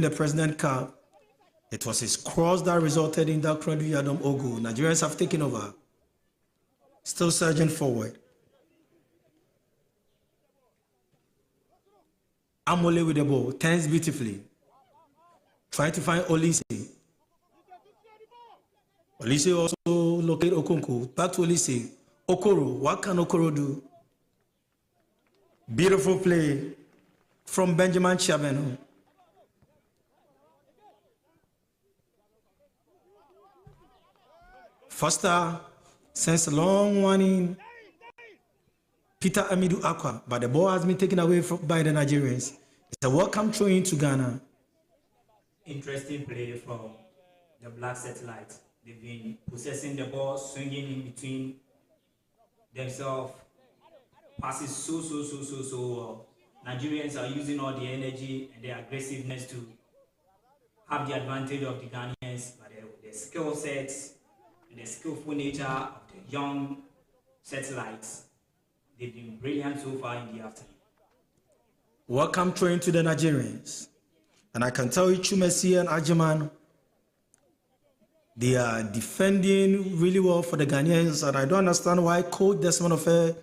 the President Cup. It was his cross that resulted in that Krodu Yadom Ogu. Nigerians have taken over. Still surging forward. Amole with the ball. Turns beautifully. Trying to find Olise. Olise also locate Okonko. Back to Olise. Okoro. What can Okoro do? Beautiful play from Benjamin Chaveno. Foster sends a long one in Peter Amidou Aqua, but the ball has been taken away by the Nigerians. It's a welcome throw into Ghana. Interesting play from the Black Satellite. They've been possessing the ball, swinging in between themselves. Passes so well. Nigerians are using all the energy and the aggressiveness to have the advantage of the Ghanaians, but the skill sets and the skillful nature of the young satellites, they've been brilliant so far in the afternoon. Welcome throwing to the Nigerians. And I can tell you, Chumesi and Ajiman, they are defending really well for the Ghanaians, and I don't understand why Coach Desmond Ofe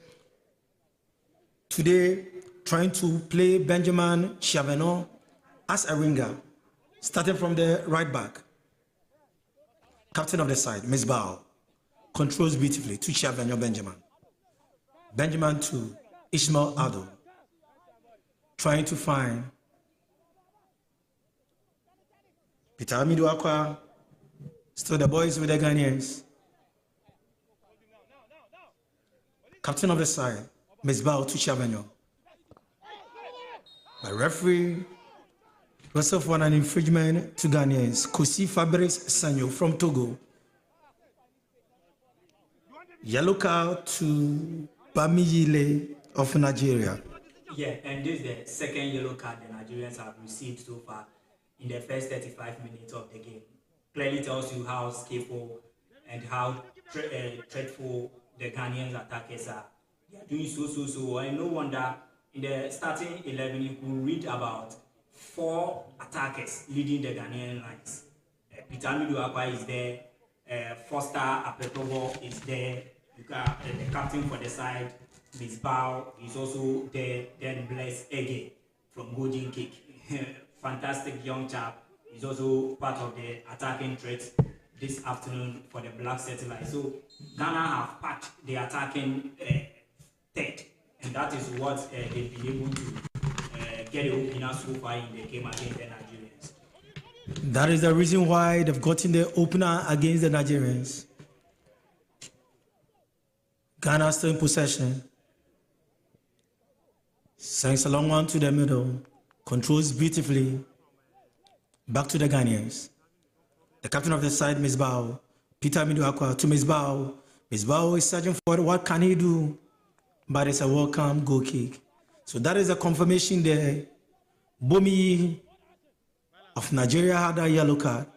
today trying to play Benjamin Chaveno as a winger, starting from the right back. Captain of the side, Miss Bao, controls beautifully to Chaveno Benjamin. Benjamin to Ishmael Ado, trying to find Peter Amidou Aqua. Still the boys with the Ghanaians. Captain of the side, Miss Bao to Chaveno. The referee was for an infringement to Ghanaians. Kosi Fabrice Sanyo from Togo. Yellow card to Bamiyile of Nigeria. Yeah, and this is the second yellow card the Nigerians have received so far in the first 35 minutes of the game. Clearly tells you how skillful and how dreadful the Ghanaians attackers are. They are doing so well, and no wonder in the starting 11 you could read about 4 attackers leading the Ghanaian lines. Peter Amidou Aqua is there, Foster Apetobo is there, you got the captain for the side, Miss Bao is also there, then Bless Ege from Golden Kick. Fantastic young chap. Is also part of the attacking threat this afternoon for the Black Satellite. So Ghana have packed the attacking third, and that is what they've been able to get a opener so far in the game against the Nigerians. That is the reason why they've gotten the opener against the Nigerians. Ghana still in possession. Sends a long one to the middle. Controls beautifully. Back to the Ghanaians. The captain of the side, Miss Bao. Peter Amidou Aqua to Miss Bao. Miss Bao is searching for what can he do? But it's a welcome goal kick. So that is a confirmation there. Bomi of Nigeria had a yellow card.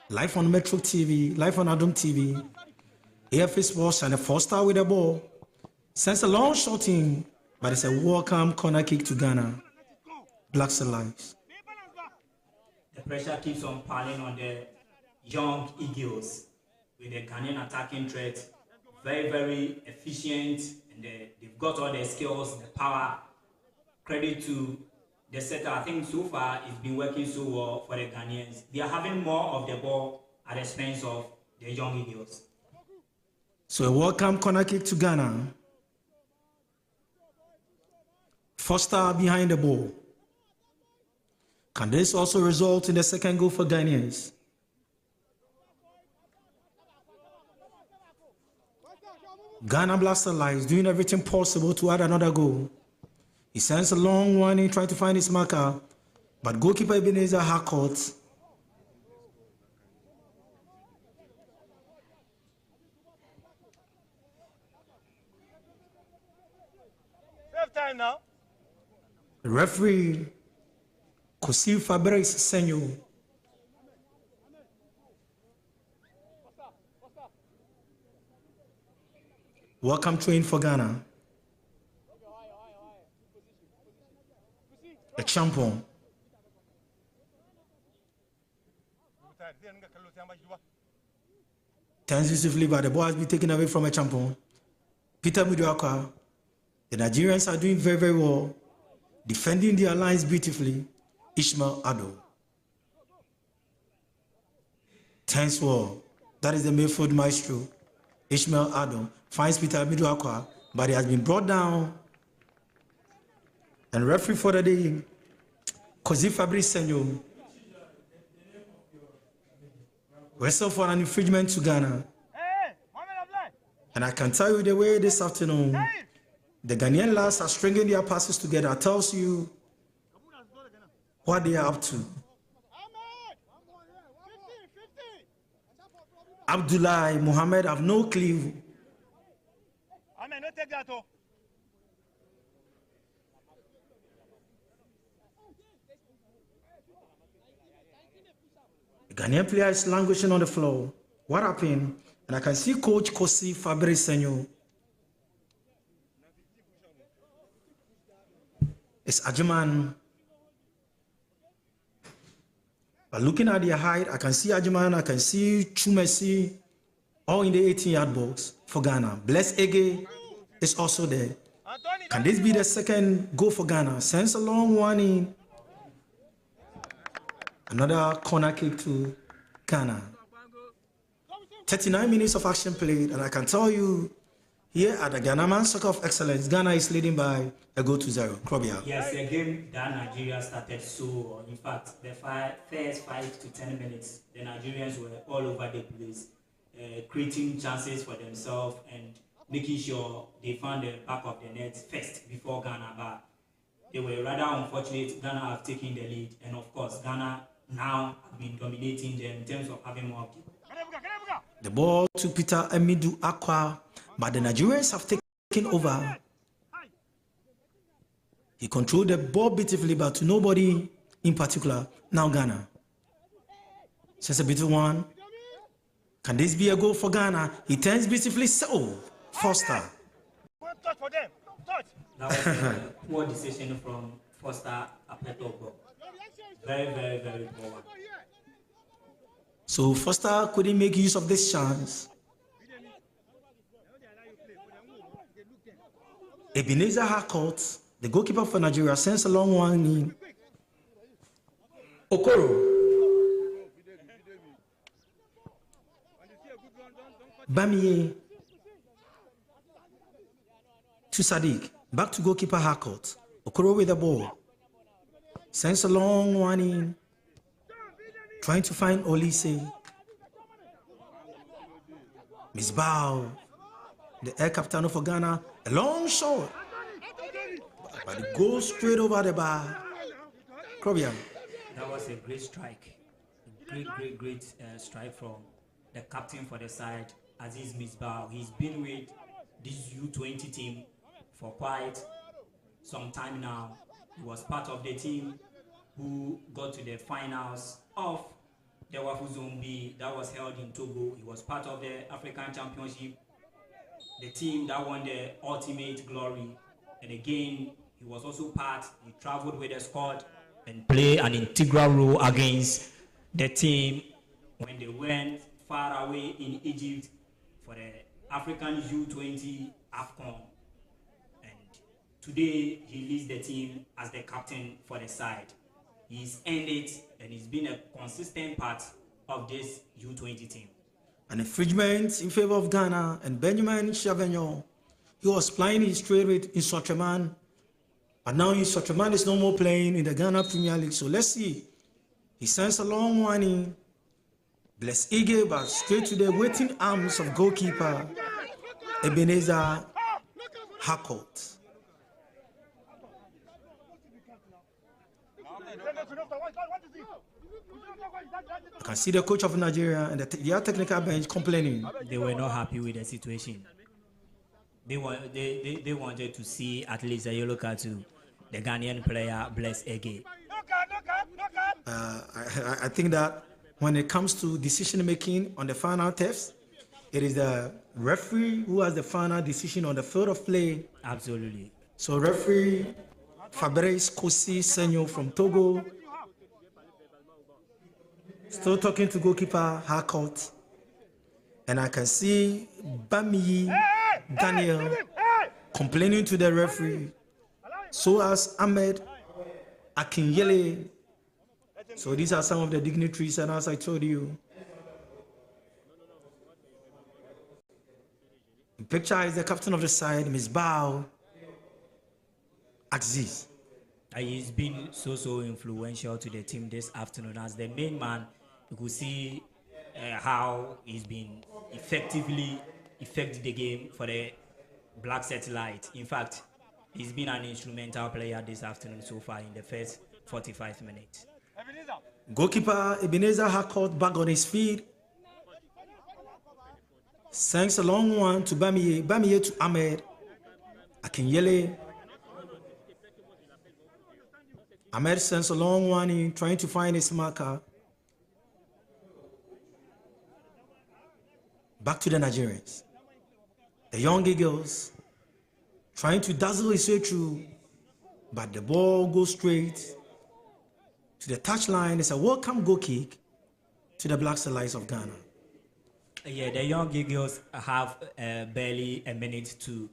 Live on Metro TV, live on Adom TV. AFA Sports and a 4-star with the ball. Sends a long shot in, but it's a welcome corner kick to Ghana. Black Lives. The pressure keeps on piling on the young Eagles with the Ghanaian attacking threat. Very efficient, and they've got all the skills, the power. Credit to the setter. I think so far it's been working so well for the Ghanaians. They are having more of the ball at the expense of the young Eagles. So a welcome corner kick to Ghana. Foster behind the ball. Can this also result in the second goal for Ghanaians? Ghana Blaster Lions doing everything possible to add another goal. He sends a long one in trying to find his marker, but goalkeeper Ebenezer Harcourt. Half time now. The referee Kosi Fabrice Sanyo. Welcome train for Ghana. A champion. Turns beautifully, but the ball has been taken away from a champion. Peter Miduakwa. The Nigerians are doing very, very well, defending their lines beautifully. Ishmael Ado. Tense well. That is the midfield maestro. Ishmael Ado finds Peter Miduakwa, but he has been brought down. And referee for the day, Kozi Fabrice Senyo. Whistle for an infringement to Ghana. And I can tell you the way this afternoon, the Ghanaian lads are stringing their passes together. Tells you what they are up to. Abdullah Mohammed have no clue. The Ghanaian player is languishing on the floor. What happened? And I can see Coach Kosi Fabrice Senyo. It's Ajiman. But looking at their height, I can see Ajiman, I can see Chumesi, all in the 18-yard box for Ghana. Bless Ege is also there. Can this be the second goal for Ghana? Sends a long one in. Another corner kick to Ghana. 39 minutes of action played, and I can tell you, here at the Ghana Man Soccer of Excellence, Ghana is leading by a goal to 0. Krobia. Yes, a game that Nigeria started so. In fact, the first 5 to 10 minutes, the Nigerians were all over the place, creating chances for themselves and making sure they found the back of the net first before Ghana. But they were rather unfortunate. Ghana have taken the lead, and of course, Ghana now have been dominating them in terms of having more people. The ball to Peter Miduakwa, but the Nigerians have taken over. He controlled the ball beautifully, but to nobody in particular. Now Ghana. Just a beautiful one. Can this be a goal for Ghana? He turns beautifully. So, Foster. Touch for them. Touch. That was a poor decision from Foster Apetogo. Very, very, very poor one. So Foster couldn't make use of this chance. Ebenezer Harcourt, the goalkeeper for Nigeria, sends a long one in. Okoro. Bamiye. To Sadiq. Back to goalkeeper Harcourt. Okoro with the ball. Sends a long one in. Trying to find Olise. Miss Bao, the air captain for Ghana, a long shot. But it goes straight over the bar. Krobian. That was a great strike. Great strike from the captain for the side, Aziz Misbah. He's been with this U-20 team for quite some time now. He was part of the team who got to the finals of the Wafu Zombi that was held in Togo. He was part of the African Championship, the team that won the ultimate glory. And again, he was also he traveled with the squad and played an integral role against the team when they went far away in Egypt for the African U-20 AFCON. And today, he leads the team as the captain for the side. He's earned it, and he's been a consistent part of this U-20 team. An infringement in favor of Ghana, and Benjamin Chavagnon. He was playing his trade with Insotraman, but now Insotraman is no more playing in the Ghana Premier League. So let's see. He sends a long one in. Bless Ige, but straight to the waiting arms of goalkeeper Ebenezer Harcourt. You can see the coach of Nigeria and their technical bench complaining. They were not happy with the situation. They wanted to see at least a yellow card to the Ghanaian player, Bless Ege. I think that when it comes to decision making on the final test, it is the referee who has the final decision on the field of play. Absolutely. So referee Fabrice Kosi Senyo from Togo Still talking to goalkeeper Harcourt. And I can see Bamiyi Daniel complaining to the referee. So as Ahmed Akinyele. So these are some of the dignitaries, and as I told you, the picture is the captain of the side, Misbah Aziz. He's been so influential to the team this afternoon as the main man. You could see how he's been effectively affected the game for the Black Satellite. In fact, he's been an instrumental player this afternoon so far in the first 45 minutes. Goalkeeper Ebenezer Harcourt back on his feet. Sends a long one to Bamiye. Bamiye to Ahmed Akinyele. Ahmed sends a long one in, trying to find his marker. Back to the Nigerians. The young Eagles trying to dazzle his way through, but the ball goes straight to the touchline. It's a welcome goal kick to the Black Satellites of Ghana. Yeah, the young Eagles have barely a minute to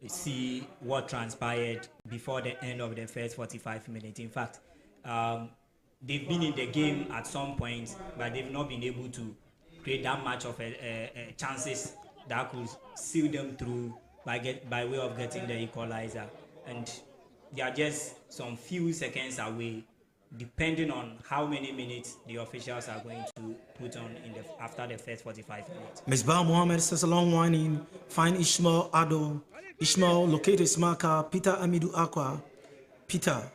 see what transpired before the end of the first 45 minutes. In fact, they've been in the game at some point, but they've not been able to create that much of a chances that could seal them through by way of getting the equalizer. And they are just some few seconds away, depending on how many minutes the officials are going to put on after the first 45 minutes. Misbah Mohammed says a long one in, find Ishmael Ado. Ishmael locate his marker, Peter Amidou Aqua. Peter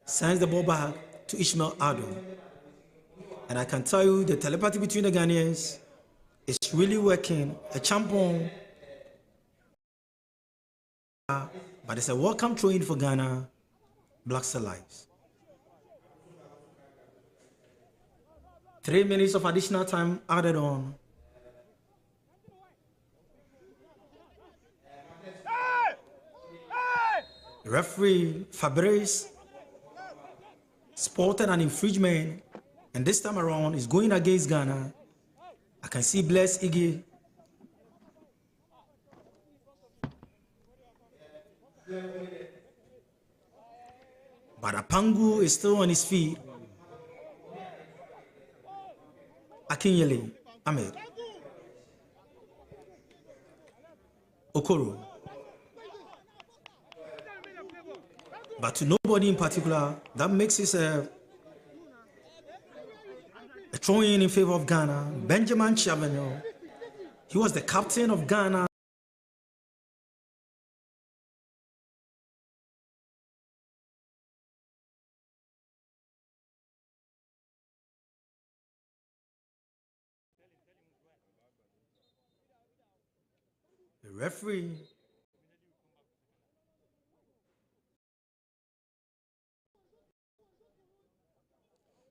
sends the ball back to Ishmael Ado. And I can tell you the telepathy between the Ghanaians is really working. A champion, but it's a welcome throw in for Ghana, Black Satellites. 3 minutes of additional time added on. Referee Fabrice spotted an infringement, and this time around is going against Ghana. I can see Bless Iggy. But Apangu is still on his feet. Akinyele, Ahmed, Okoro. But to nobody in particular, that makes it a throw-in favor of Ghana. Benjamin Chavanel, he was the captain of Ghana. The referee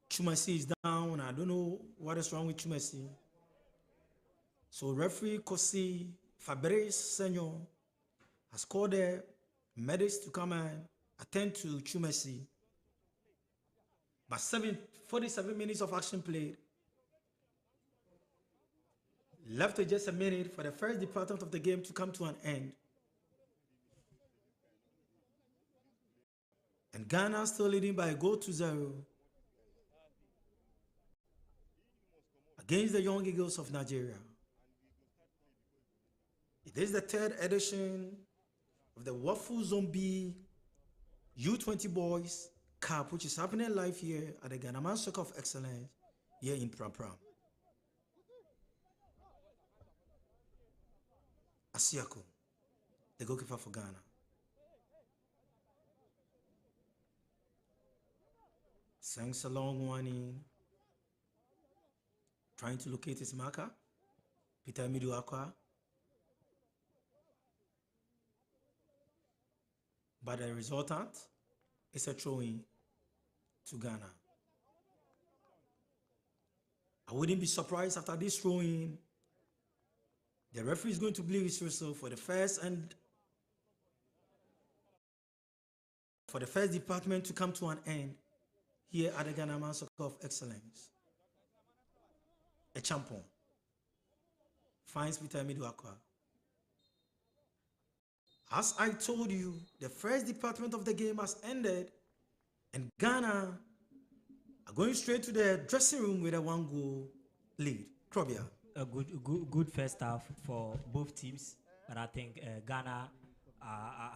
Chumasi is down. I don't know what is wrong with Chumasi. So referee Kosi Fabrice Senor has called the medics to come and attend to Chumasi. But 47 minutes of action played. Left with just a minute for the first department of the game to come to an end. And Ghana still leading by a goal to 0 against the Young Eagles of Nigeria. It is the 3rd edition of the Wafu Zombie U-20 Boys Cup, which is happening live here at the Ghana Soccer of Excellence here in Pram. Asiako, the goalkeeper for Ghana. Sends a long one in, trying to locate his marker, Peter Amidou Aqua. But the resultant is a throw-in to Ghana. I wouldn't be surprised after this throw-in, the referee is going to blow his whistle for the first department to come to an end here at the Ghana Man Soccer of Excellence. A champion finds Peter Miduakwa. As I told you, the first department of the game has ended, and Ghana are going straight to the dressing room with a 1-goal lead. Krobia. A good first half for both teams, but I think Ghana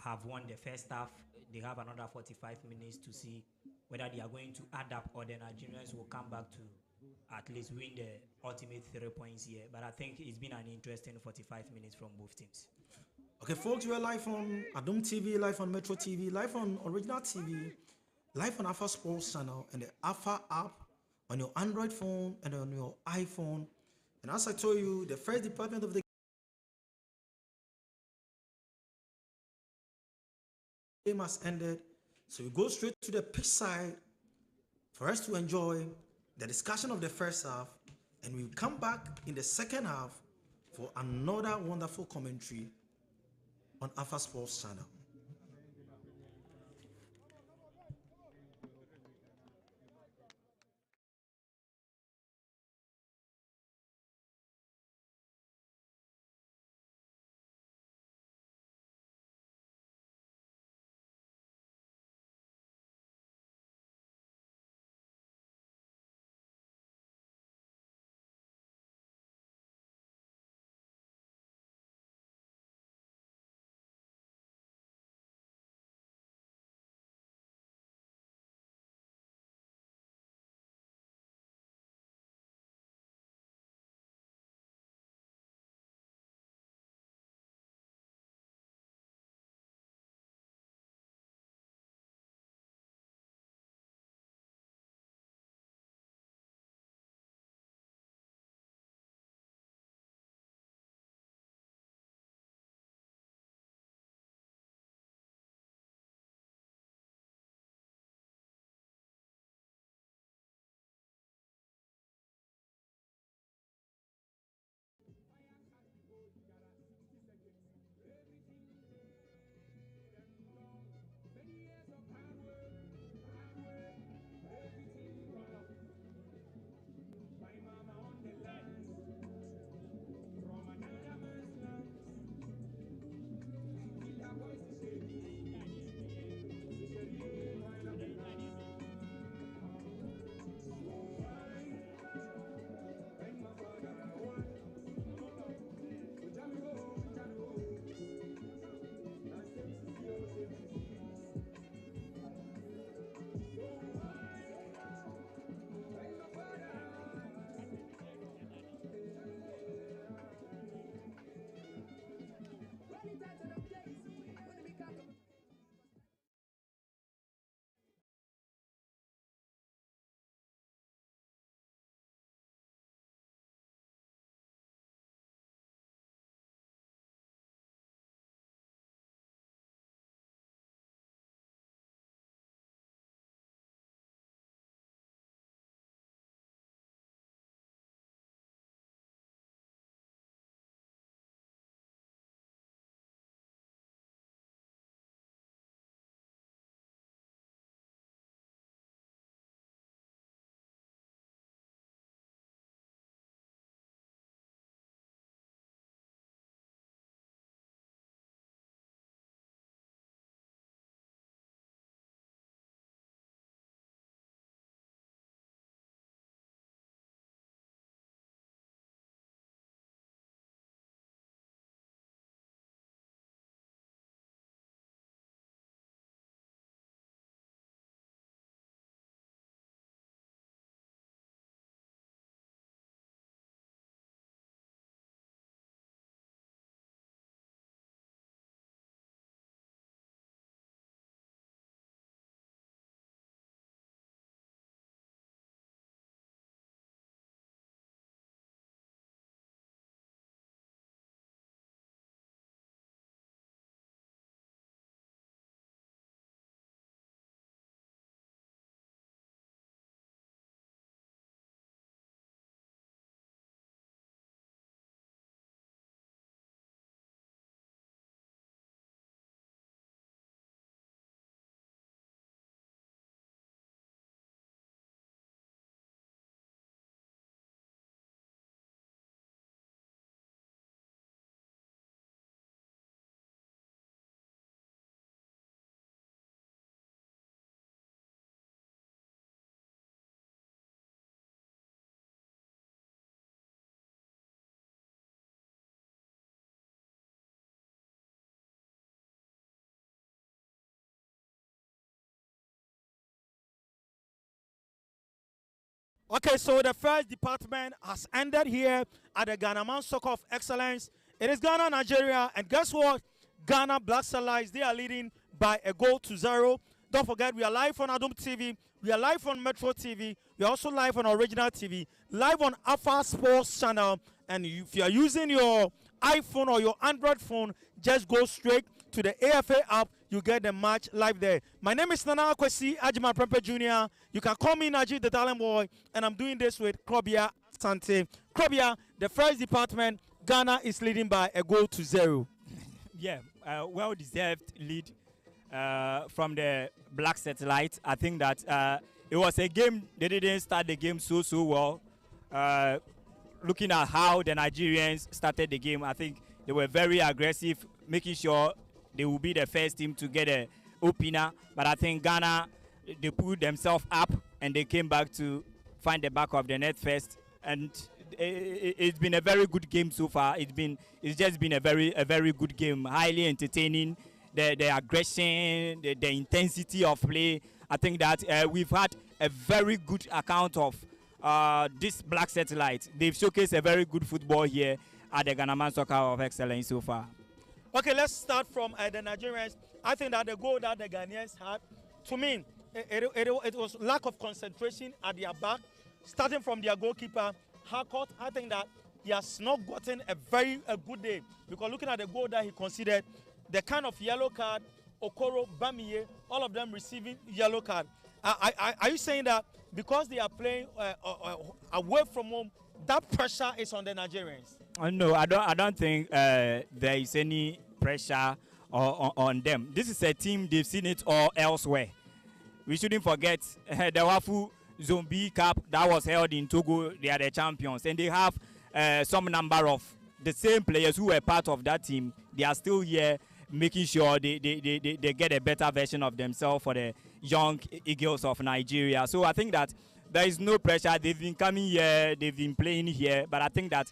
have won the first half. They have another 45 minutes to see whether they are going to add up or the Nigerians will come back to at least win the ultimate 3 points here. But I think it's been an interesting 45 minutes from both teams. Okay, folks, we're live on Adum TV, live on Metro TV, live on Original TV, live on Alpha Sports Channel, and the Alpha app on your Android phone and on your iPhone. And as I told you, the first department of the game has ended. So we go straight to the pitch side for us to enjoy the discussion of the first half. And we come back in the second half for another wonderful commentary on Alpha Sports Channel. Okay, so the first department has ended here at the Ghana Man Soccer of Excellence. It is Ghana, Nigeria, and guess what? Ghana Black Starlights, they are leading by a goal to 0. Don't forget, we are live on Adom TV. We are live on Metro TV. We are also live on Original TV, live on Alpha Sports Channel. And if you are using your iPhone or your Android phone, just go straight to the AFA app. You get the match live there. My name is Nana Akwesi Ajima Prempe Jr. You can call me Najee the Talent Boy, and I'm doing this with Krobia Sante. Krobia, the first department, Ghana is leading by a goal to 0. Yeah, well-deserved lead from the Black Satellite. I think that it was a game, they didn't start the game so well. Looking at how the Nigerians started the game, I think they were very aggressive, making sure they will be the first team to get an opener. But I think Ghana, they put themselves up and they came back to find the back of the net first. And it's been a very good game so far. It's just been a very good game, highly entertaining. The aggression, the intensity of play. I think that we've had a very good account of this Black Satellite. They've showcased a very good football here at the Ghana Man Soccer of Excellence so far. Okay, let's start from the Nigerians. I think that the goal that the Ghanaians had, to me, it was lack of concentration at their back, starting from their goalkeeper, Harcourt. I think that he has not gotten a good day, because looking at the goal that he conceded, the kind of yellow card, Okoro, Bamiye, all of them receiving yellow card. Are you saying that because they are playing away from home, that pressure is on the Nigerians? No, I don't think there is any pressure on them. This is a team, they've seen it all elsewhere. We shouldn't forget the Wafu Zombie Cup that was held in Togo. They are the champions, and they have some number of the same players who were part of that team. They are still here, making sure they get a better version of themselves for the young Eagles of Nigeria. So I think that there is no pressure. They've been coming here, they've been playing here, but I think that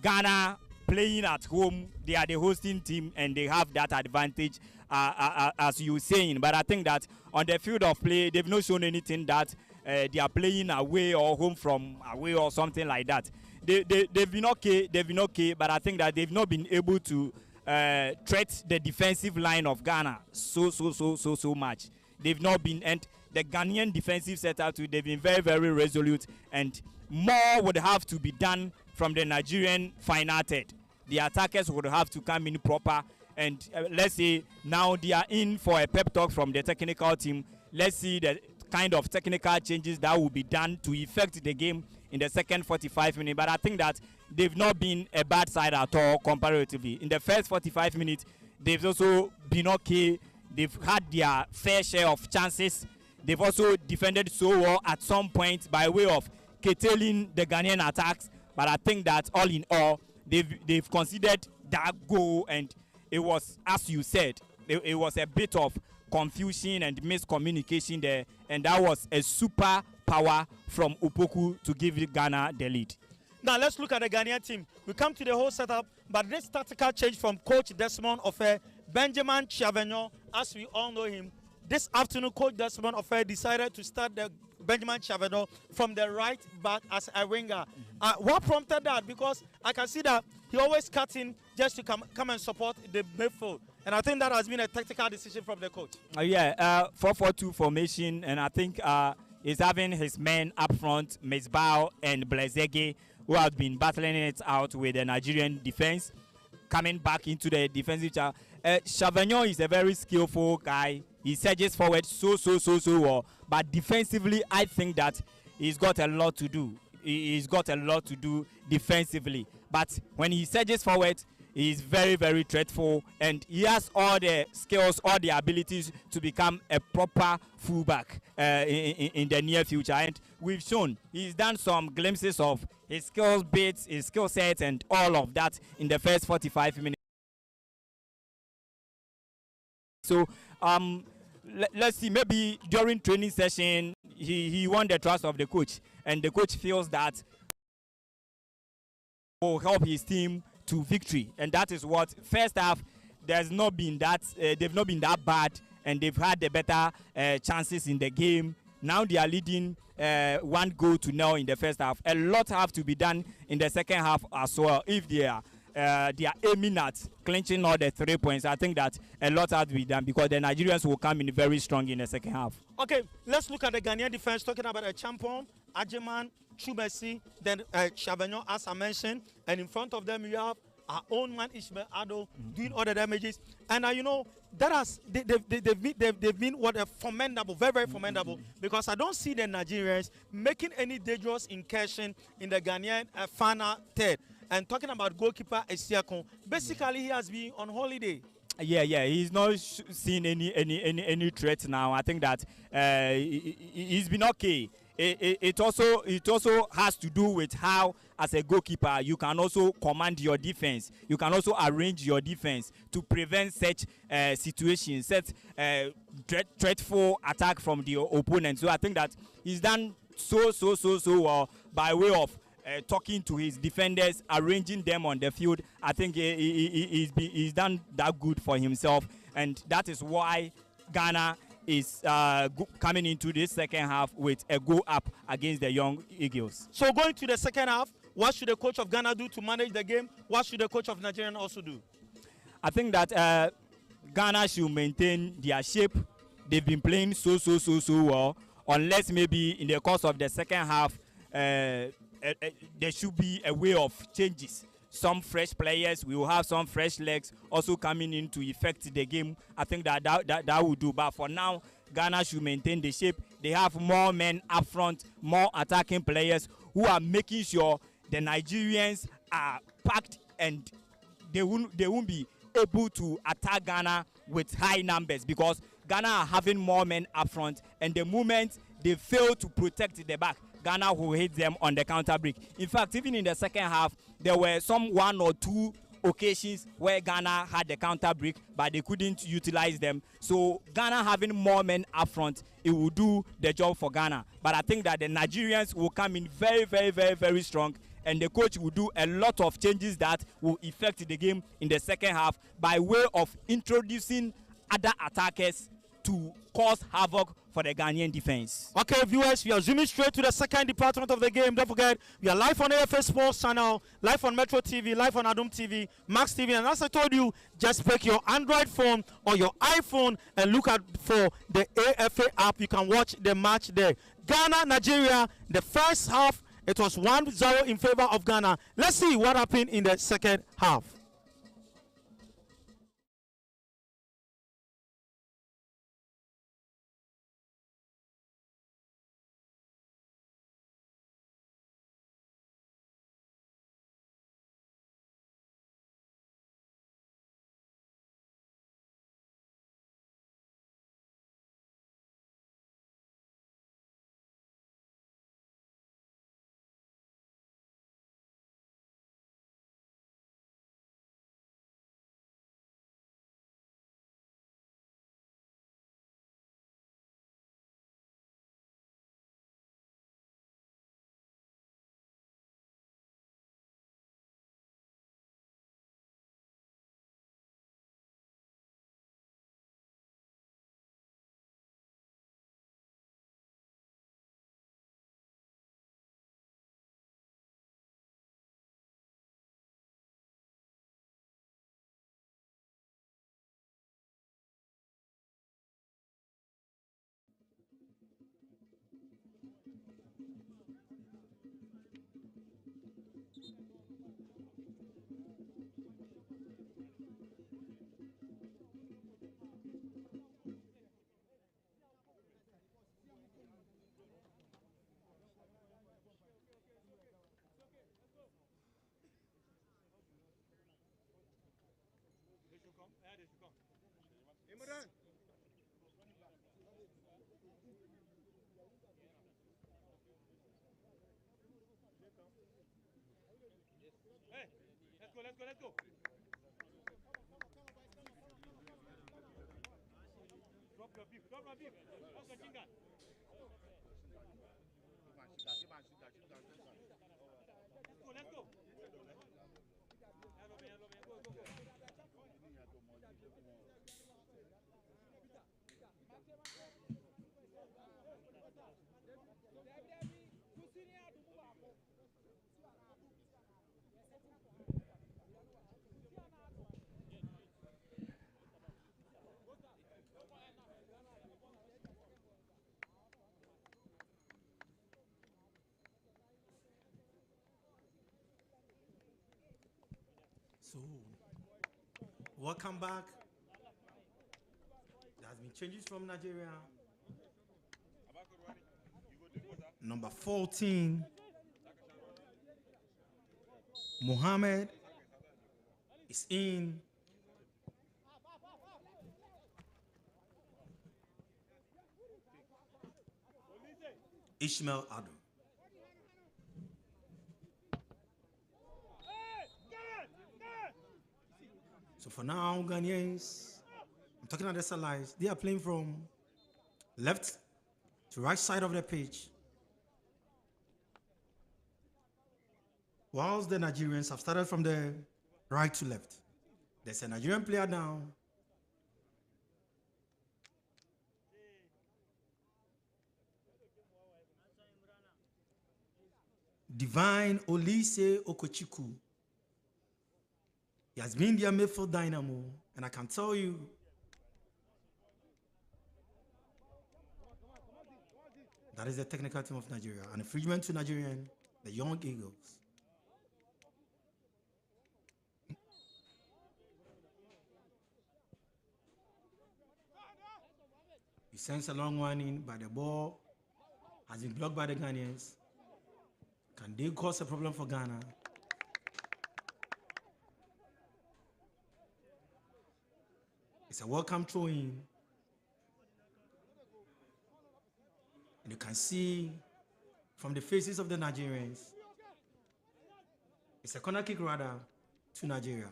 Ghana playing at home, they are the hosting team and they have that advantage, as you were saying. But I think that on the field of play, they've not shown anything that they are playing away or home from away or something like that. They've been okay, but I think that they've not been able to threat the defensive line of Ghana so much. They've not been, and the Ghanaian defensive setup too, they've been very resolute, and more would have to be done from the Nigerian final third. The attackers would have to come in proper, and let's say now they are in for a pep talk from the technical team. Let's see the kind of technical changes that will be done to effect the game in the second 45 minutes. But I think that they've not been a bad side at all comparatively. In the first 45 minutes, they've also been okay. They've had their fair share of chances. They've also defended so well at some point by way of curtailing the Ghanaian attacks. But I think that all in all, they've considered that goal, and it was, as you said, it was a bit of confusion and miscommunication there, and that was a super power from Opoku to give Ghana the lead. Now let's look at the Ghanaian team. We come to the whole setup, but this tactical change from Coach Desmond Offer, Benjamin Chiavenyon, as we all know him. This afternoon, Coach Desmond Offer decided to start the Benjamin Chiavenyon from the right back as a winger. What prompted that? Because I can see that he always cuts in just to come and support the midfield. And I think that has been a tactical decision from the coach. 4-4-2 formation, and I think he's having his men up front, Mesbao and Blezege, who have been battling it out with the Nigerian defense, coming back into the defensive channel. Chiavenyon is a very skillful guy. He surges forward so well. But defensively, I think that he's got a lot to do. He's got a lot to do defensively. But when he surges forward, he's very threatful, and he has all the skills, all the abilities to become a proper fullback in the near future. And we've shown he's done some glimpses of his skills bits, his skill sets, and all of that in the first 45 minutes. So let's see, maybe during training session he won the trust of the coach, and the coach feels that will help his team to victory. And that is what first half there's not been that they've not been that bad, and they've had the better chances in the game. Now they are leading 1-0 in the first half. A lot have to be done in the second half as well. If they are aiming at clinching all the 3 points, I think that a lot has to be done because the Nigerians will come in very strong in the second half. Okay, let's look at the Ghanaian defense, talking about a champion, Ajeman, Chubesi, then Chavagnon, as I mentioned, and in front of them you have our own man Ishmael Ado doing all the damages, and you know that has they've been what a formidable, very formidable, because I don't see the Nigerians making any dangerous incursion in the Ghanaian final third. And talking about goalkeeper Esiakon, basically he has been on holiday. Yeah, he's not seen any threat now. I think that he's been okay. It also has to do with how, as a goalkeeper, you can also command your defense. You can also arrange your defense to prevent such situations, such dreadful attack from the opponent. So I think that he's done so well by way of talking to his defenders, arranging them on the field. I think he's done that good for himself, and that is why Ghana is coming into this second half with a go up against the Young Eagles. So going to the second half, what should the coach of Ghana do to manage the game? What should the coach of Nigeria also do? I think that Ghana should maintain their shape. They've been playing so well, unless maybe in the course of the second half there should be a way of changes. Some fresh players, we will have some fresh legs also coming in to affect the game. I think that will do. But for now, Ghana should maintain the shape. They have more men up front, more attacking players who are making sure the Nigerians are packed and they won't be able to attack Ghana with high numbers, because Ghana are having more men up front, and the moment they fail to protect the back, Ghana will hit them on the counter break. In fact, even in the second half, there were some 1 or 2 occasions where Ghana had the counter break, but they couldn't utilize them. So Ghana having more men up front, it will do the job for Ghana. But I think that the Nigerians will come in very strong, and the coach will do a lot of changes that will affect the game in the second half by way of introducing other attackers to cause havoc for the Ghanaian defense. Okay, viewers, we are zooming straight to the second department of the game. Don't forget, we are live on AFA Sports Channel, live on Metro TV, live on Adum TV, Max TV, and as I told you, just pick your Android phone or your iPhone and look out for the AFA app. You can watch the match there. Ghana, Nigeria, the first half, it was 1-0 in favor of Ghana. Let's see what happened in the second half. Let's go. Drop your beef. How's the chinga? Let's go. Go. So, welcome back. There has been changes from Nigeria. Number 14, Mohammed is in. Ishmael Ado. So for now, Ghanaians, I'm talking about the allies, they are playing from left to right side of the pitch. Whilst the Nigerians have started from the right to left. There's a Nigerian player now. Divine Olise Okochiku. He has been their midfield dynamo, and I can tell you, that is the technical team of Nigeria. An infringement to Nigerian, the Young Eagles. He sends a long one in, but the ball has been blocked by the Ghanaians. Can they cause a problem for Ghana? It's a welcome throw-in. And you can see from the faces of the Nigerians, it's a corner kick rather to Nigeria.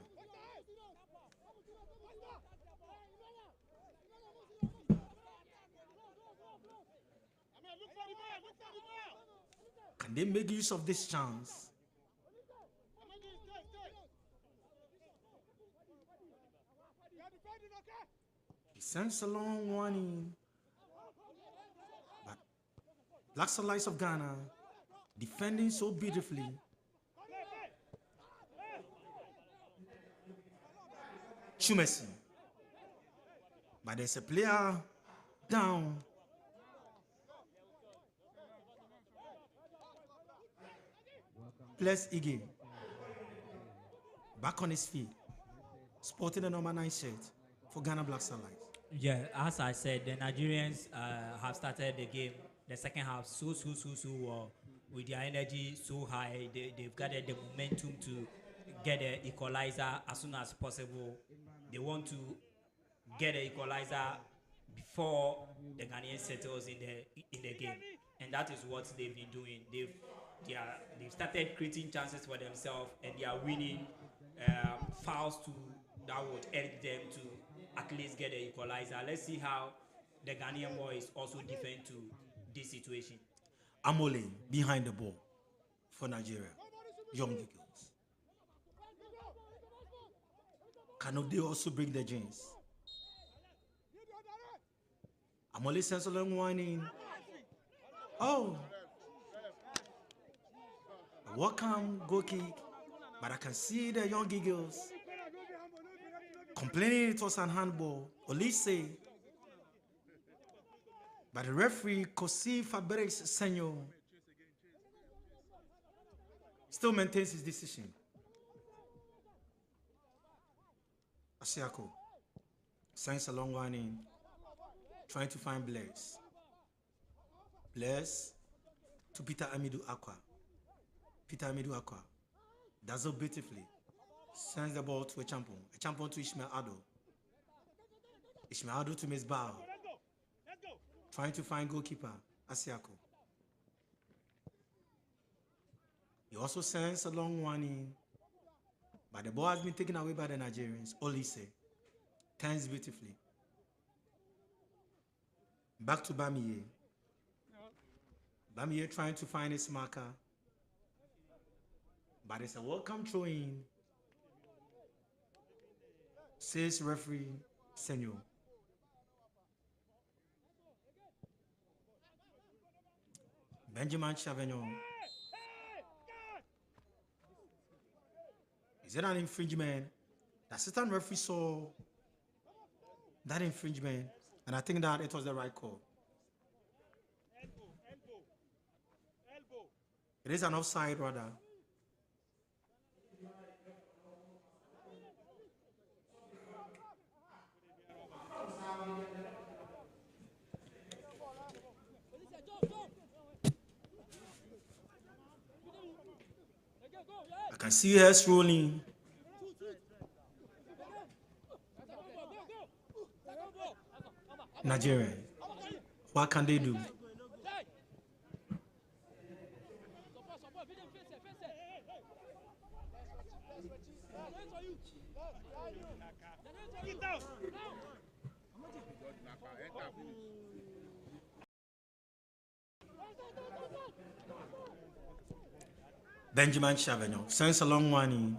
Can they make use of this chance? He sends a long one in. But Black Starlights of Ghana defending so beautifully. Chumesi. But there's a player down. Plus Ige. Back on his feet. Sporting the number 9 shirt for Ghana Black Starlights. Yeah, as I said, the Nigerians have started the game, the second half, so well, with their energy so high. They've gathered the momentum to get the equalizer as soon as possible. They want to get the equalizer before the Ghanaian settles in the game, and that is what they've been doing. They've started creating chances for themselves, and they are winning fouls that would help them to at least get the equalizer. Let's see how the Ghanaian boys also defend to this situation. Amole behind the ball for Nigeria. Young Eagles. Can they also bring the jeans? Amole sends a long one in. Oh! A welcome goal kick. But I can see the Young Eagles complaining it was an handball. Olise. But the referee, Kosi Fabrice Senyo, still maintains his decision. Asiako sends a long one in, trying to find Blaise. Blaise to Peter Amidou Aqua. Peter Amidou Aqua does it beautifully. Sends the ball to a champion to Ishmael Ado. Ishmael Ado to Miss Bao. Trying to find goalkeeper, Asiako. He also sends a long one in, but the ball has been taken away by the Nigerians. Olise turns beautifully. Back to Bamiye. Bamiye trying to find his marker, but it's a welcome throw-in, says referee Senyo. Benjamin Chavagnon. Is it an infringement? The assistant referee saw that infringement, and I think that it was the right call. It is an offside, rather. I can see heads rolling. Nigeria, what can they do? Benjamin Chavagnon sends a long one in,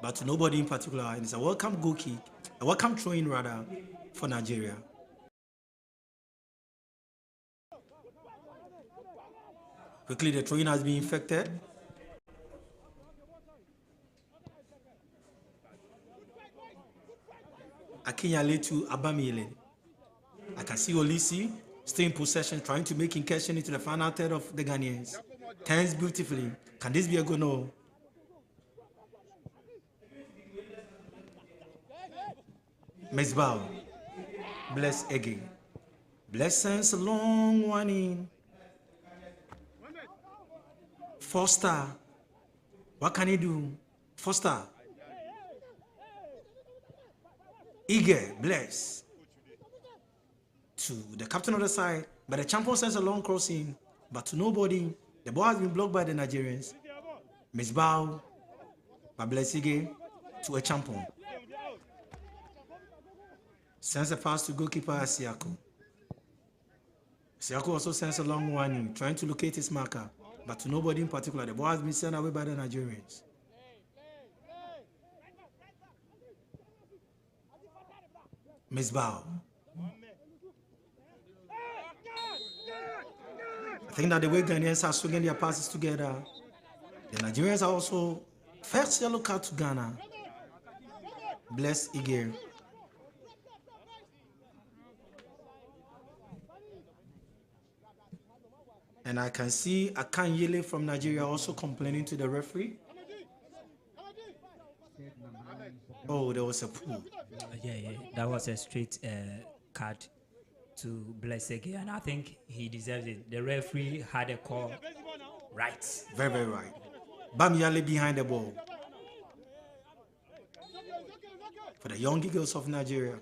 but to nobody in particular. And it's a welcome goal kick, a welcome throw-in rather, for Nigeria. Quickly, the throw-in has been infected. Akinyale to Abamiele. I can see Olisi still in possession, trying to make incursion into the final third of the Ghanaians. Turns beautifully. Can this be a goal? No. Mesbao. Bless again. Bless sends a long one in. Foster. What can he do? Foster. Eager. Bless. To the captain of the side, but the champion sends a long crossing, but to nobody. The ball has been blocked by the Nigerians. Mesbao. But Bless again to a champion. Sends a pass to goalkeeper Asiako. Asiako also sends a long one in, trying to locate his marker, but to nobody in particular. The ball has been sent away by the Nigerians. Mesbao. I think that the way Ghanaians are swinging their passes together, the Nigerians are also first yellow card to Ghana. Bless Igir. And I can see Akanyele from Nigeria also complaining to the referee. Oh, there was a pull. Yeah, that was a straight card to Blessege, and I think he deserves it. The referee had a call right. Very, very right. Bamiyale behind the ball. For the young Eagles of Nigeria.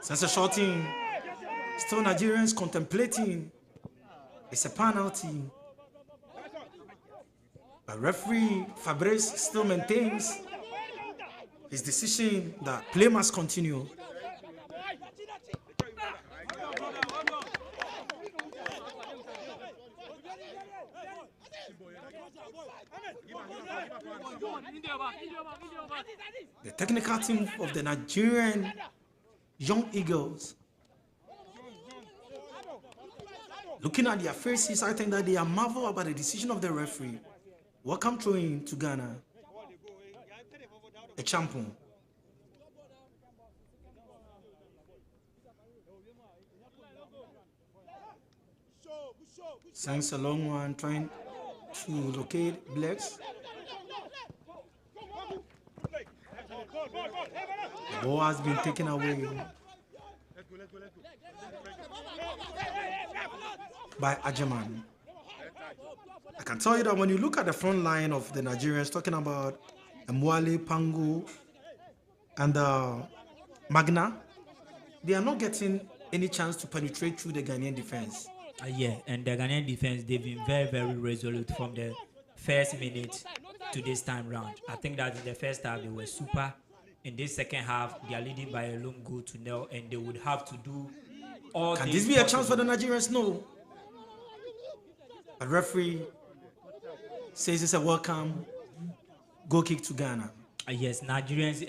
Since a short in, still Nigerians contemplating. It's a penalty. But referee Fabrice still maintains his decision that play must continue. The technical team of the Nigerian Young Eagles, looking at their faces, I think that they are marveled about the decision of the referee. Welcome throwing to Ghana. A champion. Sends a long one, trying to locate Blacks. The ball has been taken away by Ajaman. I can tell you that when you look at the front line of the Nigerians, talking about Mwale, Pango, and Magna, they are not getting any chance to penetrate through the Ghanaian defense. Yeah, and the Ghanaian defense, they've been very, very resolute from the first minute to this time round. I think that in the first half, they were super. In this second half, they are leading by a lone goal to nil, and they would have to do all. Can this be a chance for the Nigerians? No. A referee says it's a welcome goal kick to Ghana. Yes, Nigerians,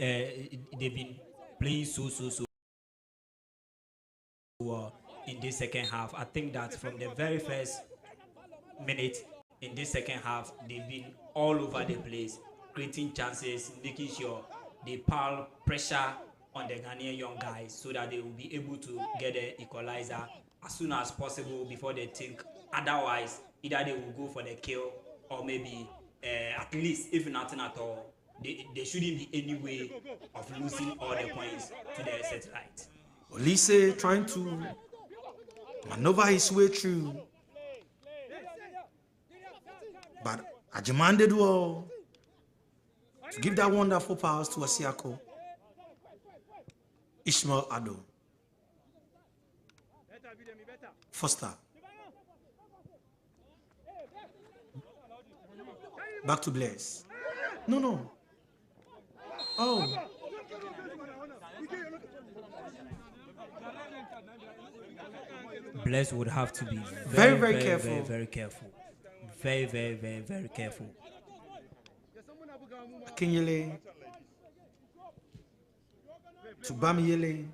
they've been playing so well in this second half. I think that from the very first minute in this second half, they've been all over the place, creating chances, making sure they pile pressure on the Ghanaian young guys so that they will be able to get the equalizer as soon as possible before they think otherwise. Either they will go for the kill or maybe at least, if nothing at all, there shouldn't be any way of losing all the points to the satellite. Olise trying to maneuver his way through. But Ajiman did well to give that wonderful pass to Asiako. Ishmael Ado. Foster. Back to Blaise. No. Oh. Blaise would have to be Very careful. Very careful. Very careful. Akinyele. To Bamiyele.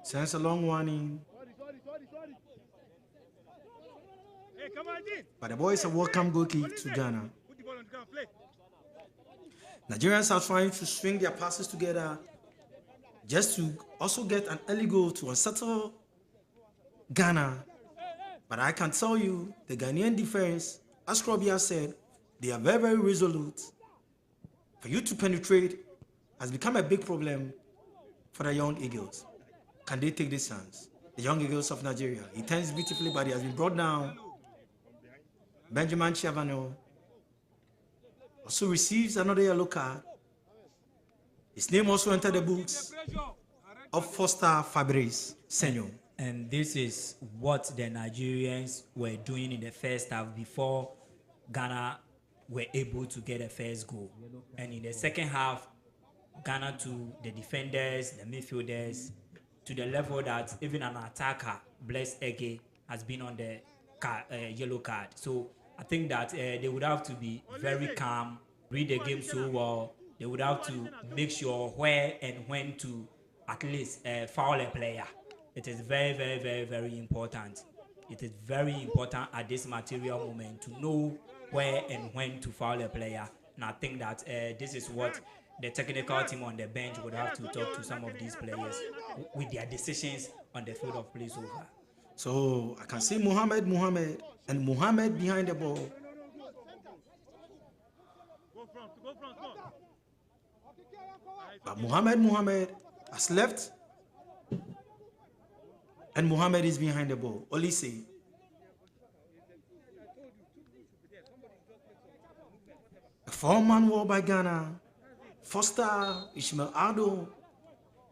Sends a long warning. But the boys have welcome goal kick to Ghana. Nigerians are trying to swing their passes together just to also get an early goal to unsettle Ghana. But I can tell you, the Ghanaian defense, as Krobia said, they are very resolute. For you to penetrate has become a big problem for the young Eagles. Can they take this chance? The young Eagles of Nigeria. He turns beautifully, but he has been brought down. Benjamin Chavano also receives another yellow card. His name also entered the books of Foster Fabrice Senior. And this is what the Nigerians were doing in the first half before Ghana were able to get a first goal. And in the second half, Ghana to the defenders, the midfielders, to the level that even an attacker, Blaise Ege, has been on the yellow card. So I think that they would have to be very calm, read the game so well. They would have to make sure where and when to at least foul a player. It is very important. It is very important at this material moment to know where and when to foul a player. And I think that this is what the technical team on the bench would have to talk to some of these players with their decisions on the field of play so far. So I can see Mohamed and Mohamed behind the ball. But Mohamed has left. And Mohamed is behind the ball. Olise. A 4-man war by Ghana. Foster, Ishmael Ado.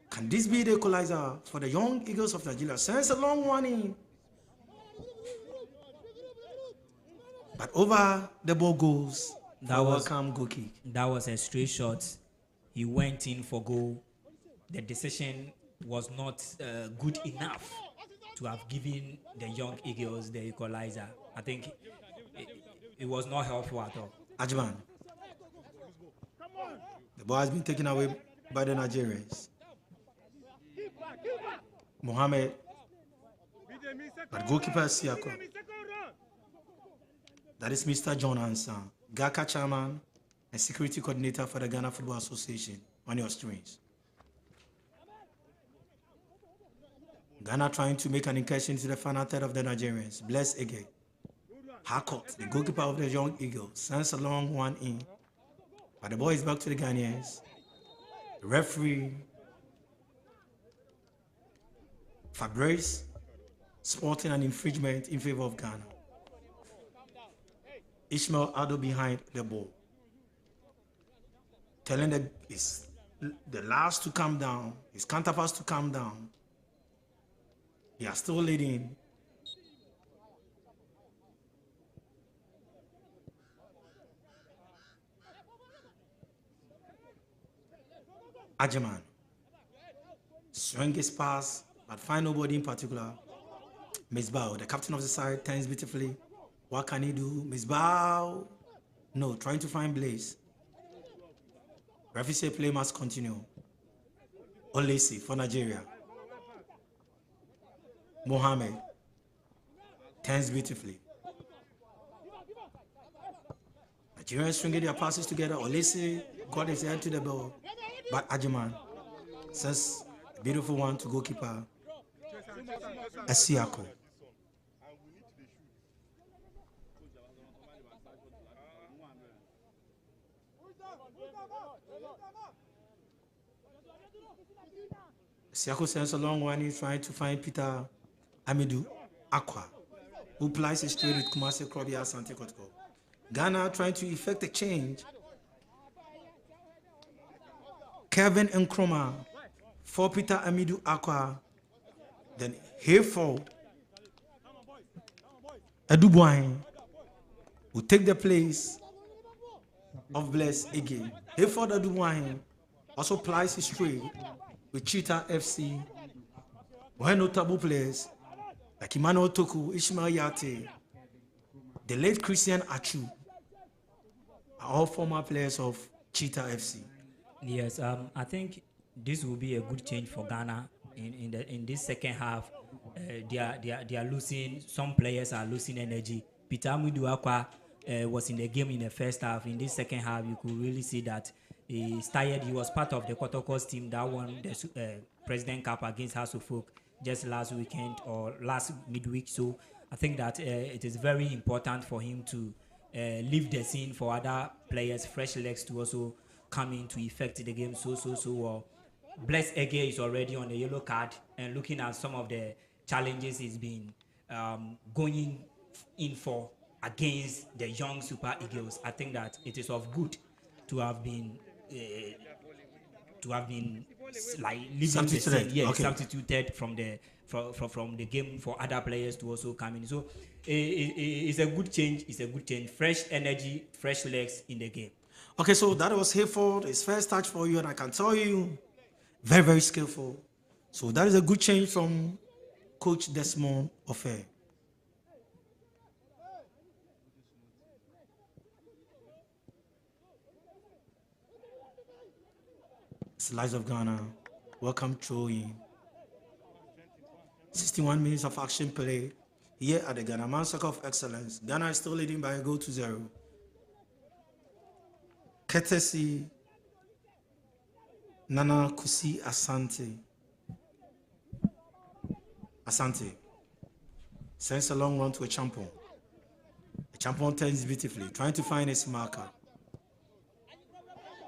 Can this be the equalizer for the young Eagles of Nigeria? Sends a long warning. But over the ball goes. That was welcome goal kick. That was a straight shot. He went in for goal. The decision was not good enough to have given the young Eagles the equalizer. I think it was not helpful at all. Ajman. The ball has been taken away by the Nigerians. Mohamed. But goalkeeper Siako. That is Mr. John Ansan, GACA chairman and security coordinator for the Ghana Football Association on your screens. Ghana trying to make an incursion into the final third of the Nigerians. Blaise Ege. Harcourt, the goalkeeper of the young Eagles, sends a long one in. But the ball is back to the Ghanaians. The referee, Fabrice, sporting an infringement in favor of Ghana. Ishmael Ado behind the ball. Telling the last to calm down, his counterparts to calm down. They are still leading. Ajiman. Swing his pass, but find nobody in particular. Misbah, the captain of the side, turns beautifully. What can he do? Misbah. No, trying to find Blaise. Referee say play must continue. Olise for Nigeria. Mohamed turns beautifully. Nigerians stringing their passes together. Olise got his head to the ball, but Ajiman sends a beautiful one to goalkeeper Asiako. Siako sends a long one. He's trying to find Peter Amidou Aqua, who plies his trade with Kumasi Krobia Asante Kotoko. Ghana trying to effect a change. Kevin Nkrumah for Peter Amidou Aqua. Then Hayford Adubuahin will take the place of Bless again. Hayford Adubuahin also plies his trade with Cheetah FC. Where notable players like Emmanuel Toku, Ishmael Yate, the late Christian Achu are all former players of Cheetah FC. Yes, I think this will be a good change for Ghana in this second half. They are losing. Some players are losing energy. Peter Muduakwa was in the game in the first half. In this second half, you could really see that he's tired. He was part of the Kotoko's team that won the President Cup against House of Folk just last weekend or last midweek. So I think that it is very important for him to leave the scene for other players, fresh legs to also come in to effect the game so well. Bless Ege is already on the yellow card, and looking at some of the challenges he's been going in for against the young Super Eagles, I think that it is of good to have been like leaving the scene, substituted from the game for other players to also come in. So it's a good change. It's a good change. Fresh energy, fresh legs in the game. Okay, so that was Hayford, his first touch for you, and I can tell you, very, very skillful. So that is a good change from Coach Desmond Ofe. Slice of Ghana, welcome throwing. 61 minutes of action play here at the Ghana Man Soccer of Excellence. Ghana is still leading by a goal to 0. Courtesy Nana Kusi Asante. Asante sends a long run to a champion. The champion turns beautifully, trying to find his marker.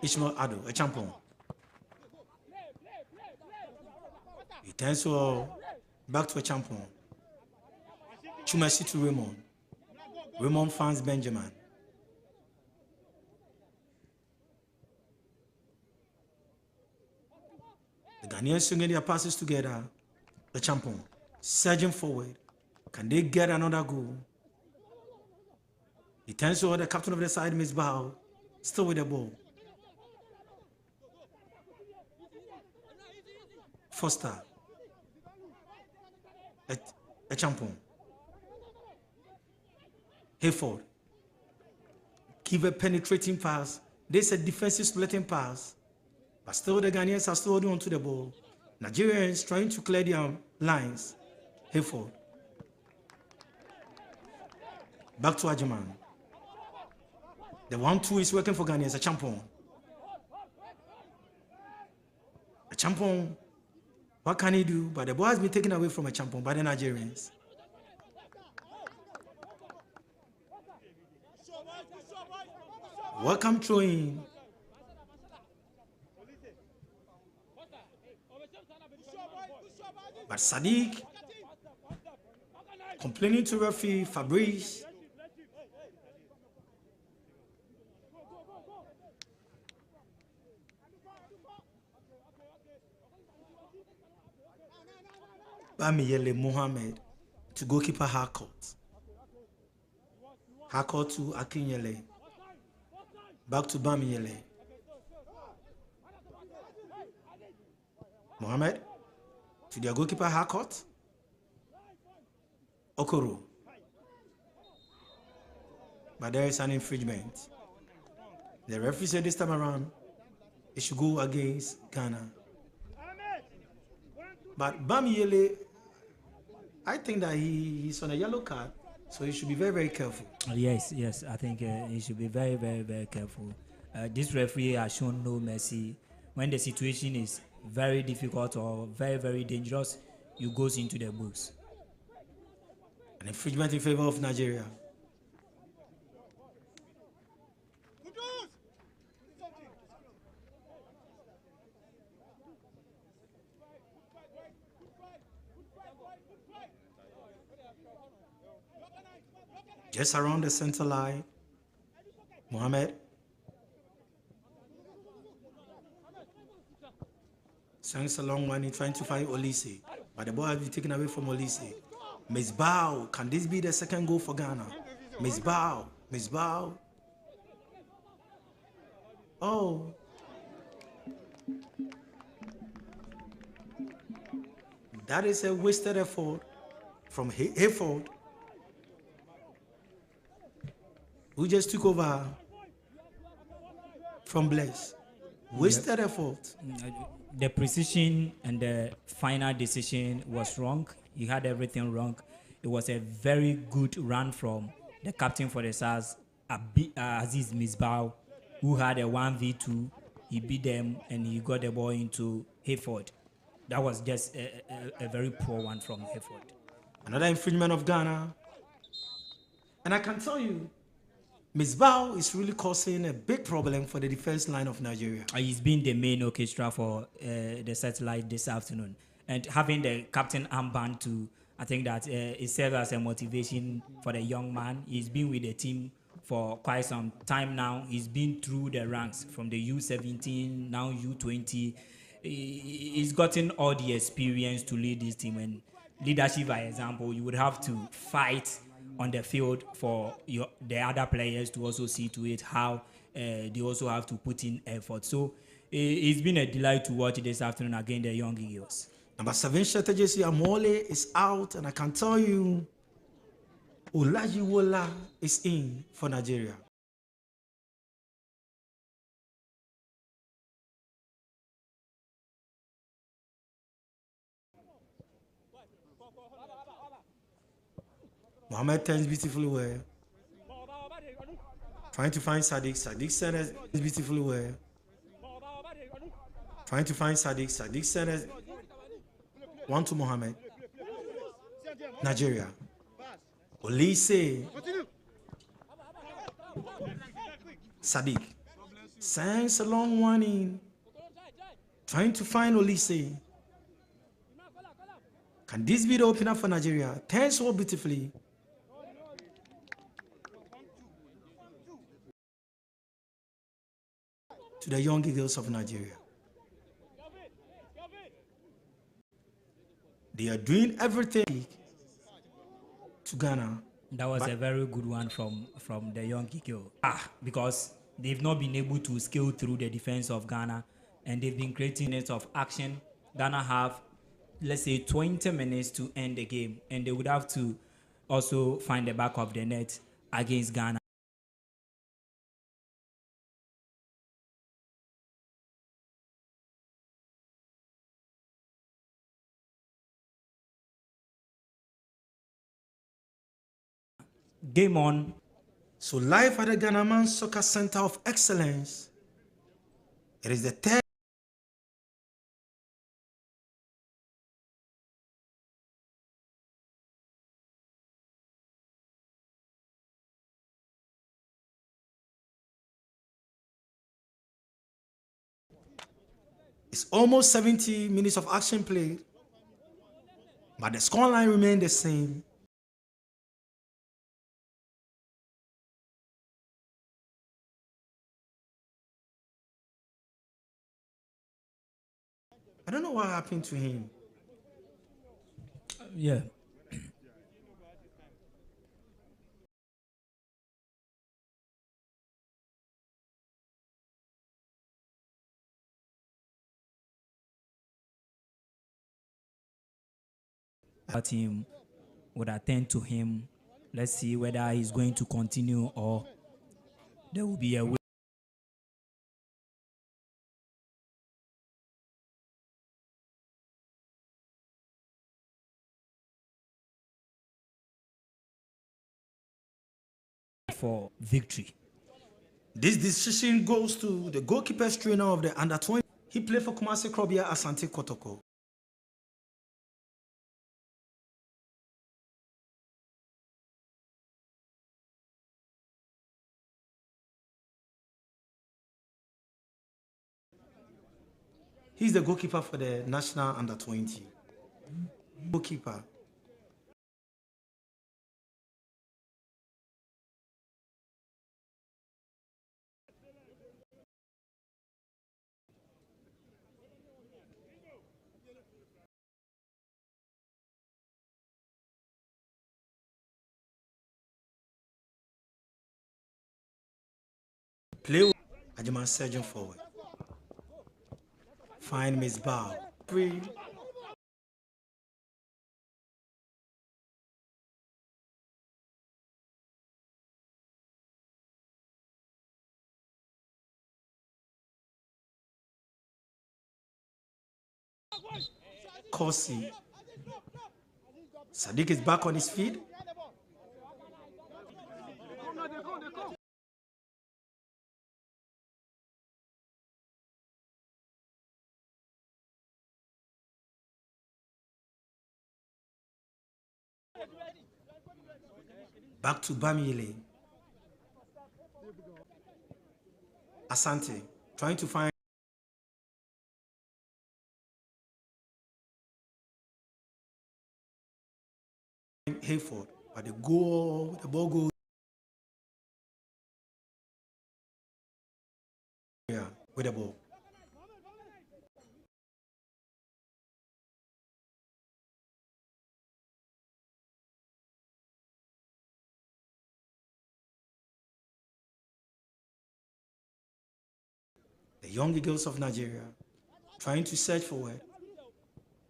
Ishmael Ado, a champion. He turns back to a champion. Chumesi to Raymond. Raymond finds Benjamin. The Ghanaians swinging their passes together. The champion surging forward. Can they get another goal? He turns to the captain of the side, Miss Bao, still with the ball. Foster. A champion. Hayford. Give a penetrating pass. This is a defensive splitting pass. But still the Ghanaians are still holding on to the ball. Nigerians trying to clear their lines. Hayford. Back to Ajiman. The 1-2 is working for Ghanaians. A champion. A champion. What can he do? But the ball has been taken away from a champion by the Nigerians. Welcome throwing. But Sadiq complaining to referee Fabrice. Bamiyele Mohammed to goalkeeper Harcourt. Harcourt to Akinyele. Back to Bamiyele. Mohammed to their goalkeeper Harcourt. Okoro. But there is an infringement. The referee said this time around it should go against Ghana. But Bamiyele, I think that he's on a yellow card, so he should be very, very careful. Yes, I think he should be very, very, very careful. This referee has shown no mercy. When the situation is very difficult or very, very dangerous, he goes into the books. An infringement in favor of Nigeria. Just around the center line, Mohamed sends a long one, trying to find Olise, but the ball has been taken away from Olise. Misbah, can this be the second goal for Ghana? Misbah. Oh. That is a wasted effort from Hayford, who just took over from Blaise. Wasted effort. The precision and the final decision was wrong. He had everything wrong. It was a very good run from the captain for the Stars, Aziz Misbah, who had a 1v2. He beat them and he got the ball into Hayford. That was just a very poor one from Hayford. Another infringement of Ghana. And I can tell you, Misbah is really causing a big problem for the defense line of Nigeria. He's been the main orchestra for the satellite this afternoon. And having the captain armband to, I think that it serves as a motivation for the young man. He's been with the team for quite some time now. He's been through the ranks from the U-17, now U-20. He's gotten all the experience to lead this team. And leadership, by example, you would have to fight on the field for the other players to also see to it how they also have to put in effort. So it's been a delight to watch this afternoon against the Young Eagles. Number 7 strategy Amole is out, and I can tell you, Olajiwola is in for Nigeria. Mohamed turns beautifully well. Trying to find Sadiq. Sadiq sends beautifully well. Trying to find Sadiq. Sadiq sends one to Mohamed. Nigeria. Olise. Sadiq sends a long one in. Trying to find Olise. Can this be the opener for Nigeria? Turns so beautifully. To the Young Eagles of Nigeria. They are doing everything to Ghana. That was a very good one from the Young Eagles. Because they've not been able to scale through the defense of Ghana, and they've been creating minutes of action. Ghana have, let's say, 20 minutes to end the game, and they would have to also find the back of the net against Ghana. Game on. So live at the Ghana Soccer Center of Excellence, it is the third. It's almost 70 minutes of action played, but the scoreline remained the same. I don't know what happened to him. Yeah. Our team would attend to him. Let's see whether he's going to continue or there will be a way for victory. This decision goes to the goalkeeper's trainer of the under-20. He played for Kumasi Krobia Asante Kotoko. He's the goalkeeper for the national under-20. Goalkeeper. Play with Ajiman surging forward. Find Miss Bow. Free. Corsi. Sadiq is back on his feet. Back to Bamiele. Asante trying to find Hayford, but the ball goes with the ball. The young Eagles of Nigeria trying to search forward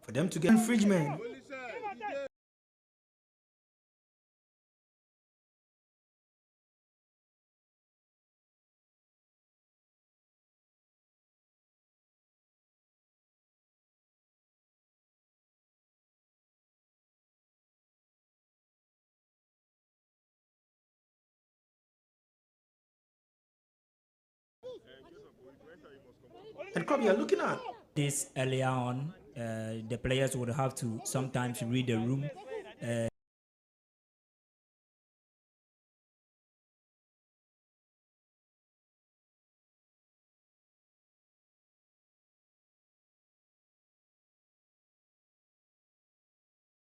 for them to get infringement. And Club you're looking at. This earlier on, the players would have to sometimes read the room.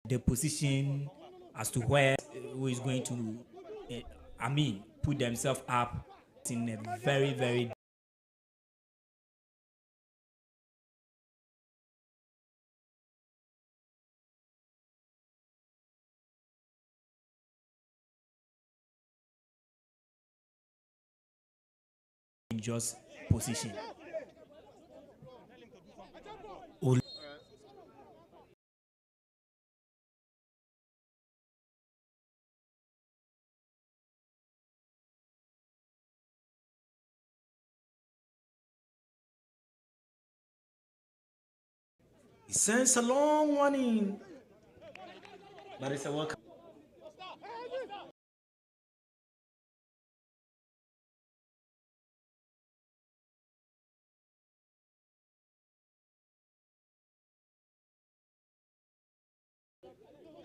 The position as to where who is going to, put themselves up in a very, very dangerous position. He sends a long one in, but it's a welcome.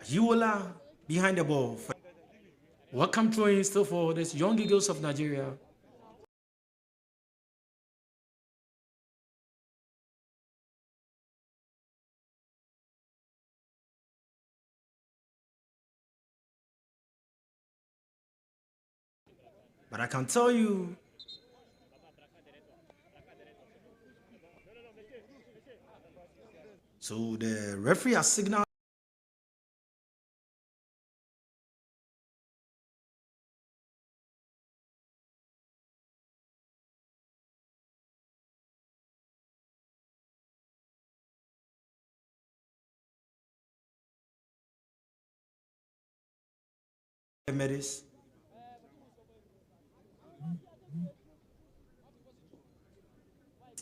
Yuola behind the ball. Welcome throwing still for this young Eagles of Nigeria. But I can tell you, so the referee has signaled Medis.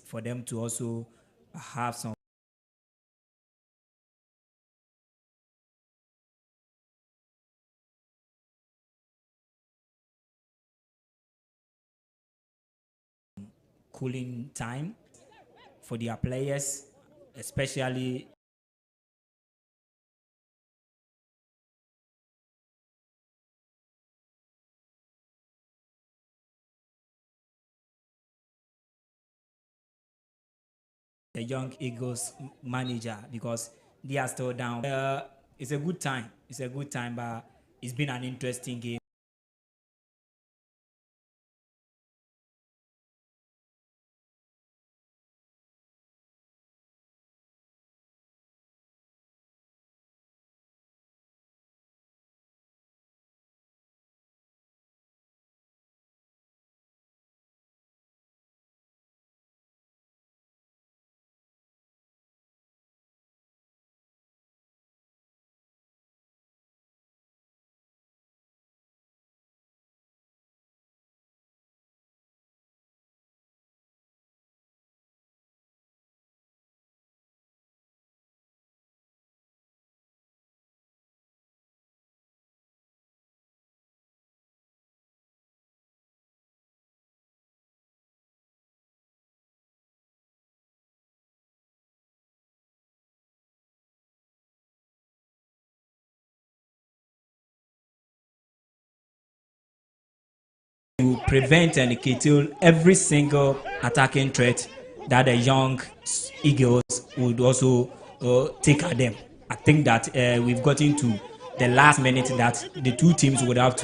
For them to also have some cooling time for their players, especially the young Eagles manager, because they are still down. It's a good time. It's a good time, but it's been an interesting game. prevent and curtail every single attacking threat that the young Eagles would also take at them. I think that we've gotten to the last minute that the two teams would have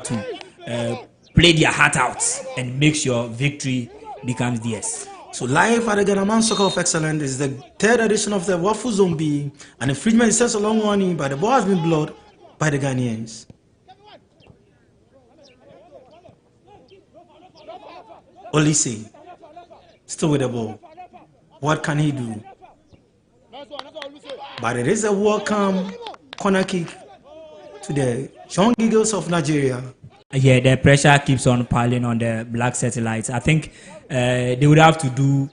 to play their heart out and make sure victory becomes theirs. So live at the Ghana Soccer of Excellence is the third edition of the Wafu Zombie, and infringement is just a long warning, but the ball has been blocked by the Ghanaians. Olise, still with the ball. What can he do? But it is a welcome corner kick to the Young Eagles of Nigeria. Yeah, the pressure keeps on piling on the Black Satellites. I think they would have to do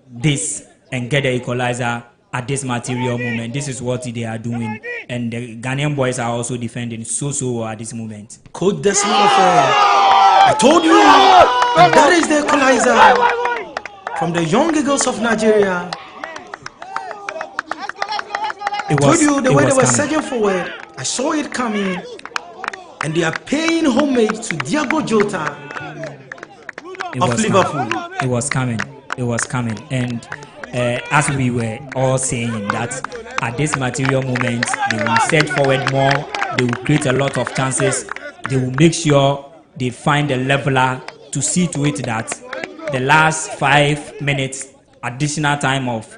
this and get the equalizer at this material moment. This is what they are doing, and the Ghanaian boys are also defending so well at this moment. Coach Desmond, I told you that is the equalizer from the Young Eagles of Nigeria. I told you the way they were surging forward. I saw it coming, and they are paying homage to Diego Jota of Liverpool. It was coming, and as we were all saying that at this material moment, they will surge forward more, they will create a lot of chances, they will make sure they find a leveler to see to it that the last 5 minutes additional time of,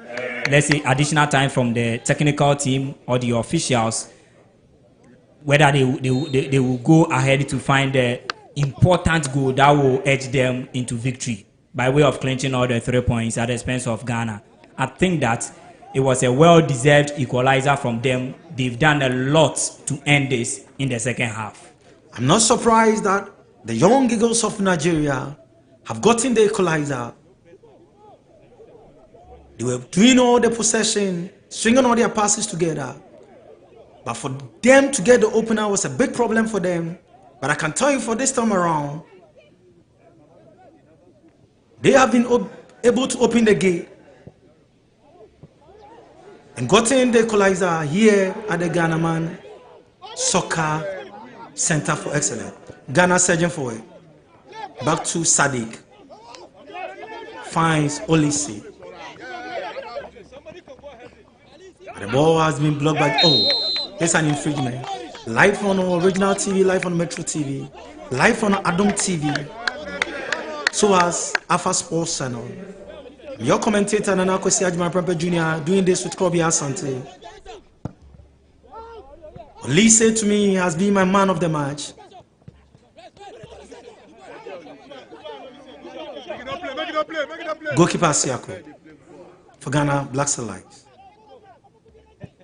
let's say additional time from the technical team or the officials, whether they will go ahead to find the important goal that will edge them into victory by way of clinching all the 3 points at the expense of Ghana. I think that it was a well-deserved equalizer from them. They've done a lot to end this in the second half. I'm not surprised that the Young Eagles of Nigeria have gotten the equalizer. They were doing all the possession, swinging all their passes together. But for them to get the opener was a big problem for them. But I can tell you for this time around, they have been able to open the gate and gotten the equalizer here at the Ghana Soccer Center for Excellence. Ghana surging forward. Back to Sadiq. Finds Olise. The ball has been blocked by... Oh, it's an infringement. Live on Original TV, live on Metro TV, live on Adom TV, so as Alpha Sports Channel. Your commentator, Nana Kwesi Ajman Prempe Jr., doing this with Kobe Asante. Olise to me has been my man of the match. Goalkeeper Siako for Ghana Black Satellites.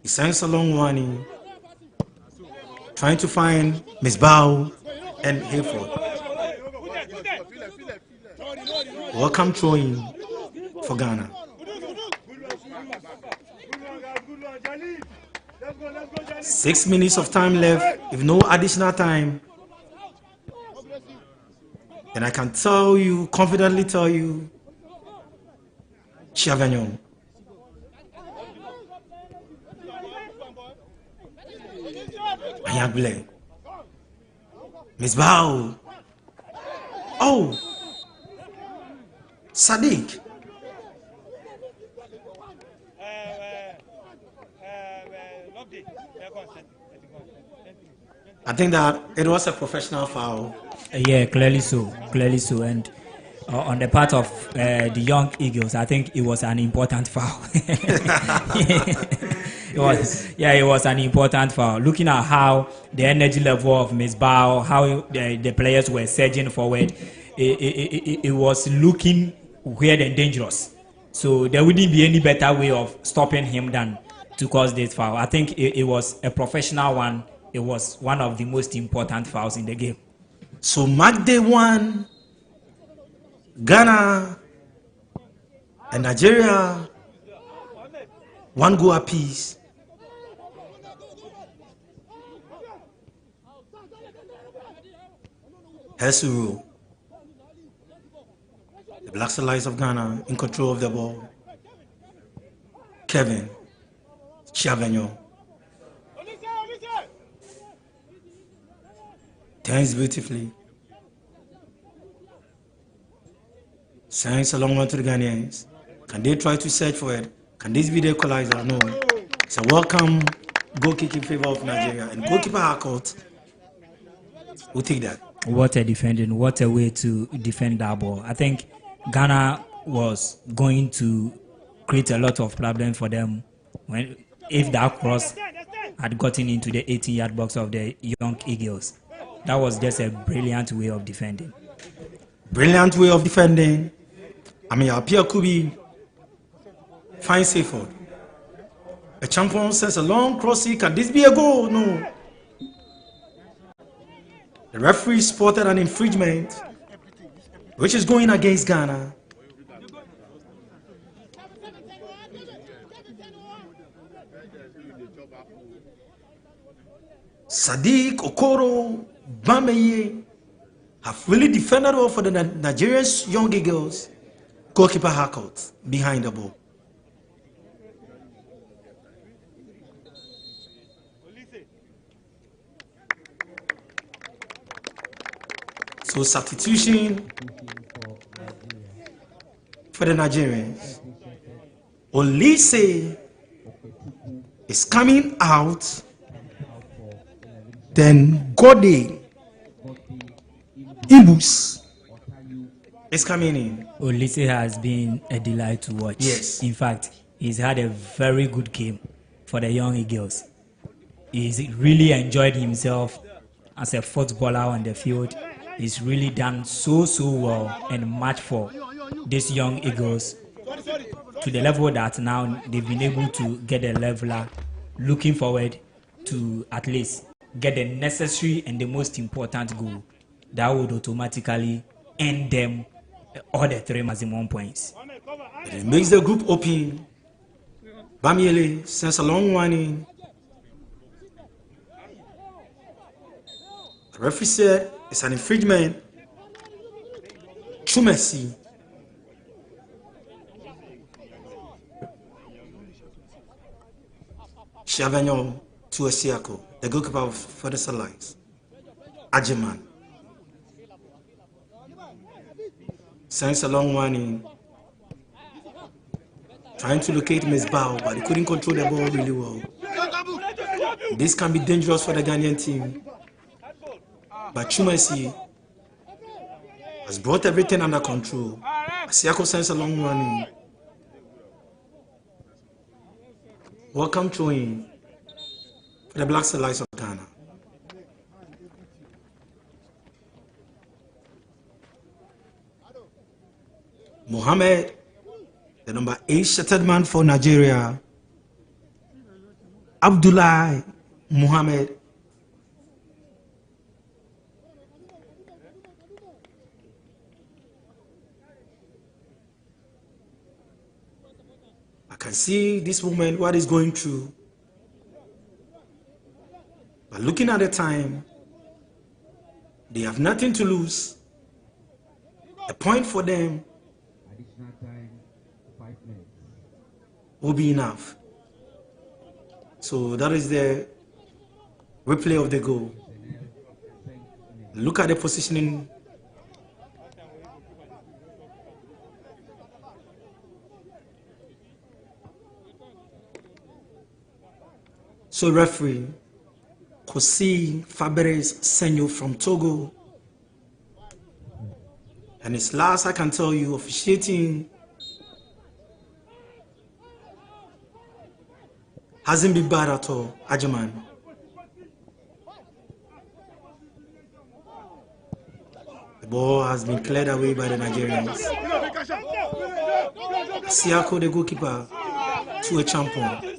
He sends a long warning, trying to find Miss Bao and Hayford. Welcome throwing for Ghana. Six minutes of time left, if no additional time. Then I can tell you, confidently tell you, Chiavenyon. Ayagbele. Miss Bao. Oh. Sadiq. I think that it was a professional foul. Yeah, clearly so, and on the part of the Young Eagles, I think it was an important foul. It was an important foul. Looking at how the energy level of Miss Bao, how the players were surging forward, it was looking weird and dangerous. So there wouldn't be any better way of stopping him than to cause this foul. I think it was a professional one. It was one of the most important fouls in the game. So match day one, Ghana and Nigeria, one goal apiece. Hesuru. The The Black Stars of Ghana in control of the ball. Kevin Chavagnon turns beautifully. Sends a long one to the Ghanaians. Can they try to search for it? Can this be the equalizer? No. It's a welcome goal kick in favor of Nigeria. And goalkeeper Harcourt will take that. What a defending, what a way to defend that ball. I think Ghana was going to create a lot of problems for them if that cross had gotten into the 18-yard box of the young Eagles. That was just a brilliant way of defending. Brilliant way of defending. I mean, Apia Kubi finds Sayford. A champion says a long crossing. Can this be a goal? No. The referee spotted an infringement, which is going against Ghana. Sadiq, Okoro, Bameye have really defended well for the Nigerian young Eagles. Goalkeeper Harcourt behind the ball. So substitution for the Nigerians. Olise is coming out. Then Gode Ibus is coming in. Olise has been a delight to watch. Yes. In fact, he's had a very good game for the young Eagles. He's really enjoyed himself as a footballer on the field. He's really done so well and much for these young Eagles to the level that now they've been able to get a leveler, looking forward to at least get the necessary and the most important goal that would automatically end them all the 3 maximum points. It makes the group open. Bamiele sends a long one in. The referee said it's an infringement. Chumesi. Chavagnon to Esiako, the goalkeeper for the Starlights. Ajiman sends a long one in, trying to locate Miss Bao, but he couldn't control the ball really well. This can be dangerous for the Ghanaian team, but Chumesi has brought everything under control. Esiako sends a long one in. Welcome throwing for the Black Stars of Ghana. Mohammed, the number 8 shattered man for Nigeria. Abdullah Mohammed. I can see this moment what is going through. But looking at the time, they have nothing to lose. A point for them will be enough. So that is the replay of the goal. Look at the positioning. So referee Kosi Faberes Senyo from Togo, and his last, I can tell you, officiating hasn't been bad at all. Ajiman. The ball has been cleared away by the Nigerians. Siako, the goalkeeper, to a champion.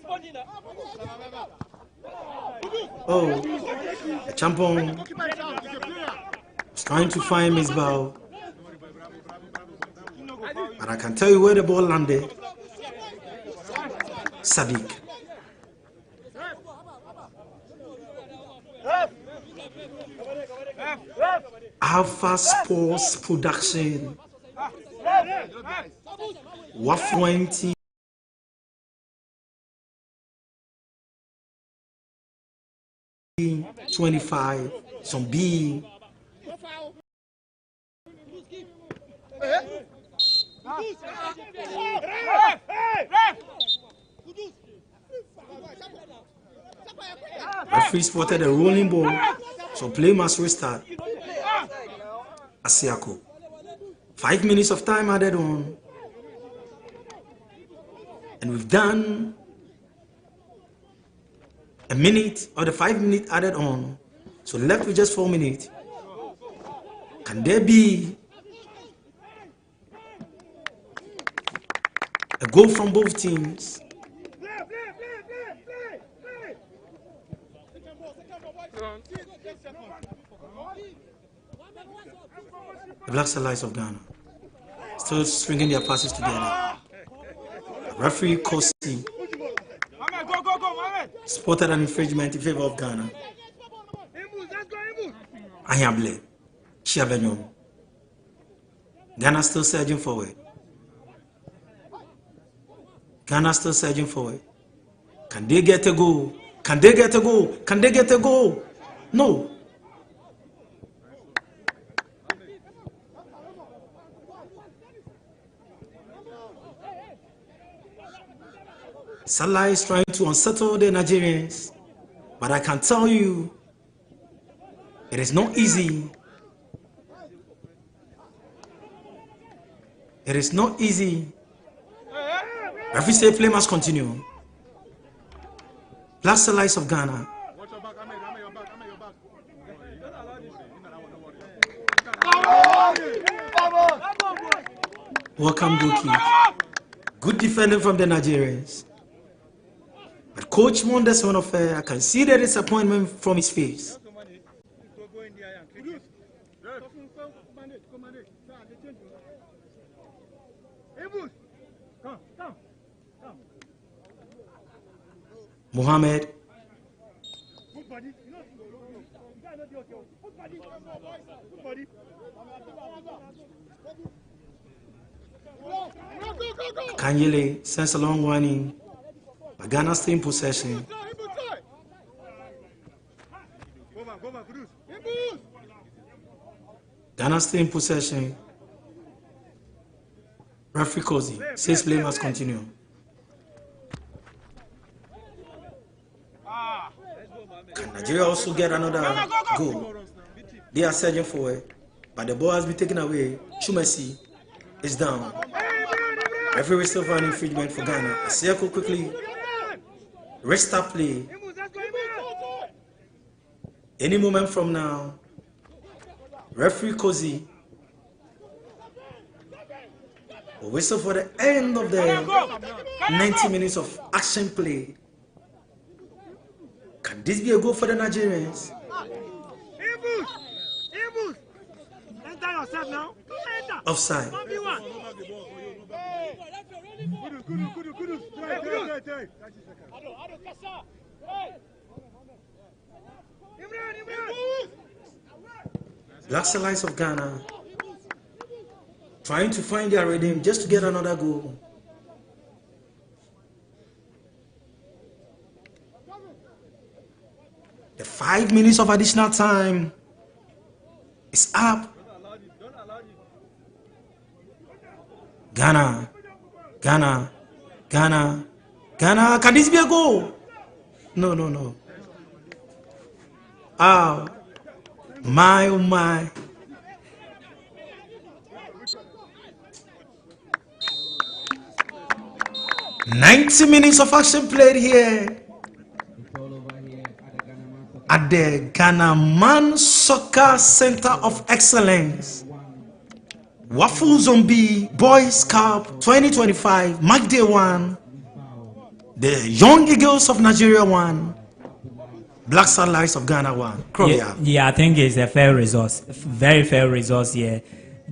Oh, the champion is trying to find Miss Bao. But I can tell you where the ball landed. Sadiq. Alpha Sports Production. Wafu 20. $25, some B. Referee spotted a rolling ball, so play must restart. Asiako. 5 minutes of time added on. And we've done a minute or the 5 minutes added on. So left with just 4 minutes. Can there be a goal from both teams? The Black Stars of Ghana still stringing their passes together. Referee Kosi spotted an infringement in favor of Ghana. Ayable, Chiavenyon. Ghana still surging forward. Ghana still surging forward. Can they get a goal? Can they get a goal? Can they get a goal? No. Salah is trying to unsettle the Nigerians, but I can tell you, it is not easy. It is not easy. Referee say play must continue. Black Stars of Ghana. Welcome, goalkeeper. Good defending from the Nigerians. But Coach Mondes Onofe, I can see the disappointment from his face. Mohammed. Kanyele sends a long warning. But Ghana still in possession. Ghana still in possession. Referee Kosi says play must continue. Can Nigeria also get another goal? They are surging forward, but the ball has been taken away. Chumesi is down. Referee whistle for an infringement for Ghana. Asiako quickly restart play. Any moment from now, referee Kosi will whistle for the end of the 90 minutes of action play. Can this be a goal for the Nigerians? Offside. Black Stars of Ghana trying to find their rhythm just to get another goal. The 5 minutes of additional time is up. Ghana. Can this be a goal? No. Oh my. "90 minutes of action played here at the Ghana Man Soccer Center of Excellence. Wafu Zombie Boys Cup 2025, Mark Day 1. The Young Eagles of Nigeria 1. Black Stars of Ghana 1. Yeah, I think it's a fair resource. Very fair resource here.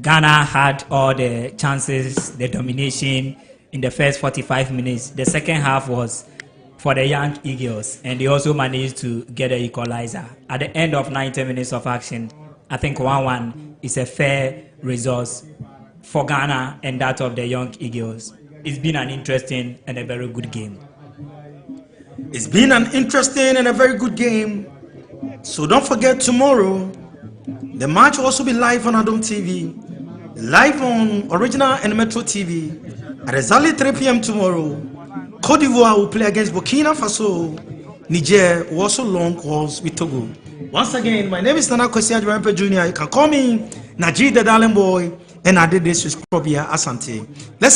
Ghana had all the chances, the domination in the first 45 minutes. The second half was for the Young Eagles, and they also managed to get an equalizer. At the end of 90 minutes of action, I think 1-1 is a fair resource for Ghana and that of the Young Eagles. It's been an interesting and a very good game. It's been an interesting and a very good game. So don't forget tomorrow, the match will also be live on Adom TV, live on Original and Metro TV at exactly 3 p.m. tomorrow. Cote d'Ivoire will play against Burkina Faso. Niger will also long calls with Togo. Once again, my name is Nana Kwesi Adjumampe Jr. You can call me Najee the Darling Boy, and I did this with Krobia Asante. Let's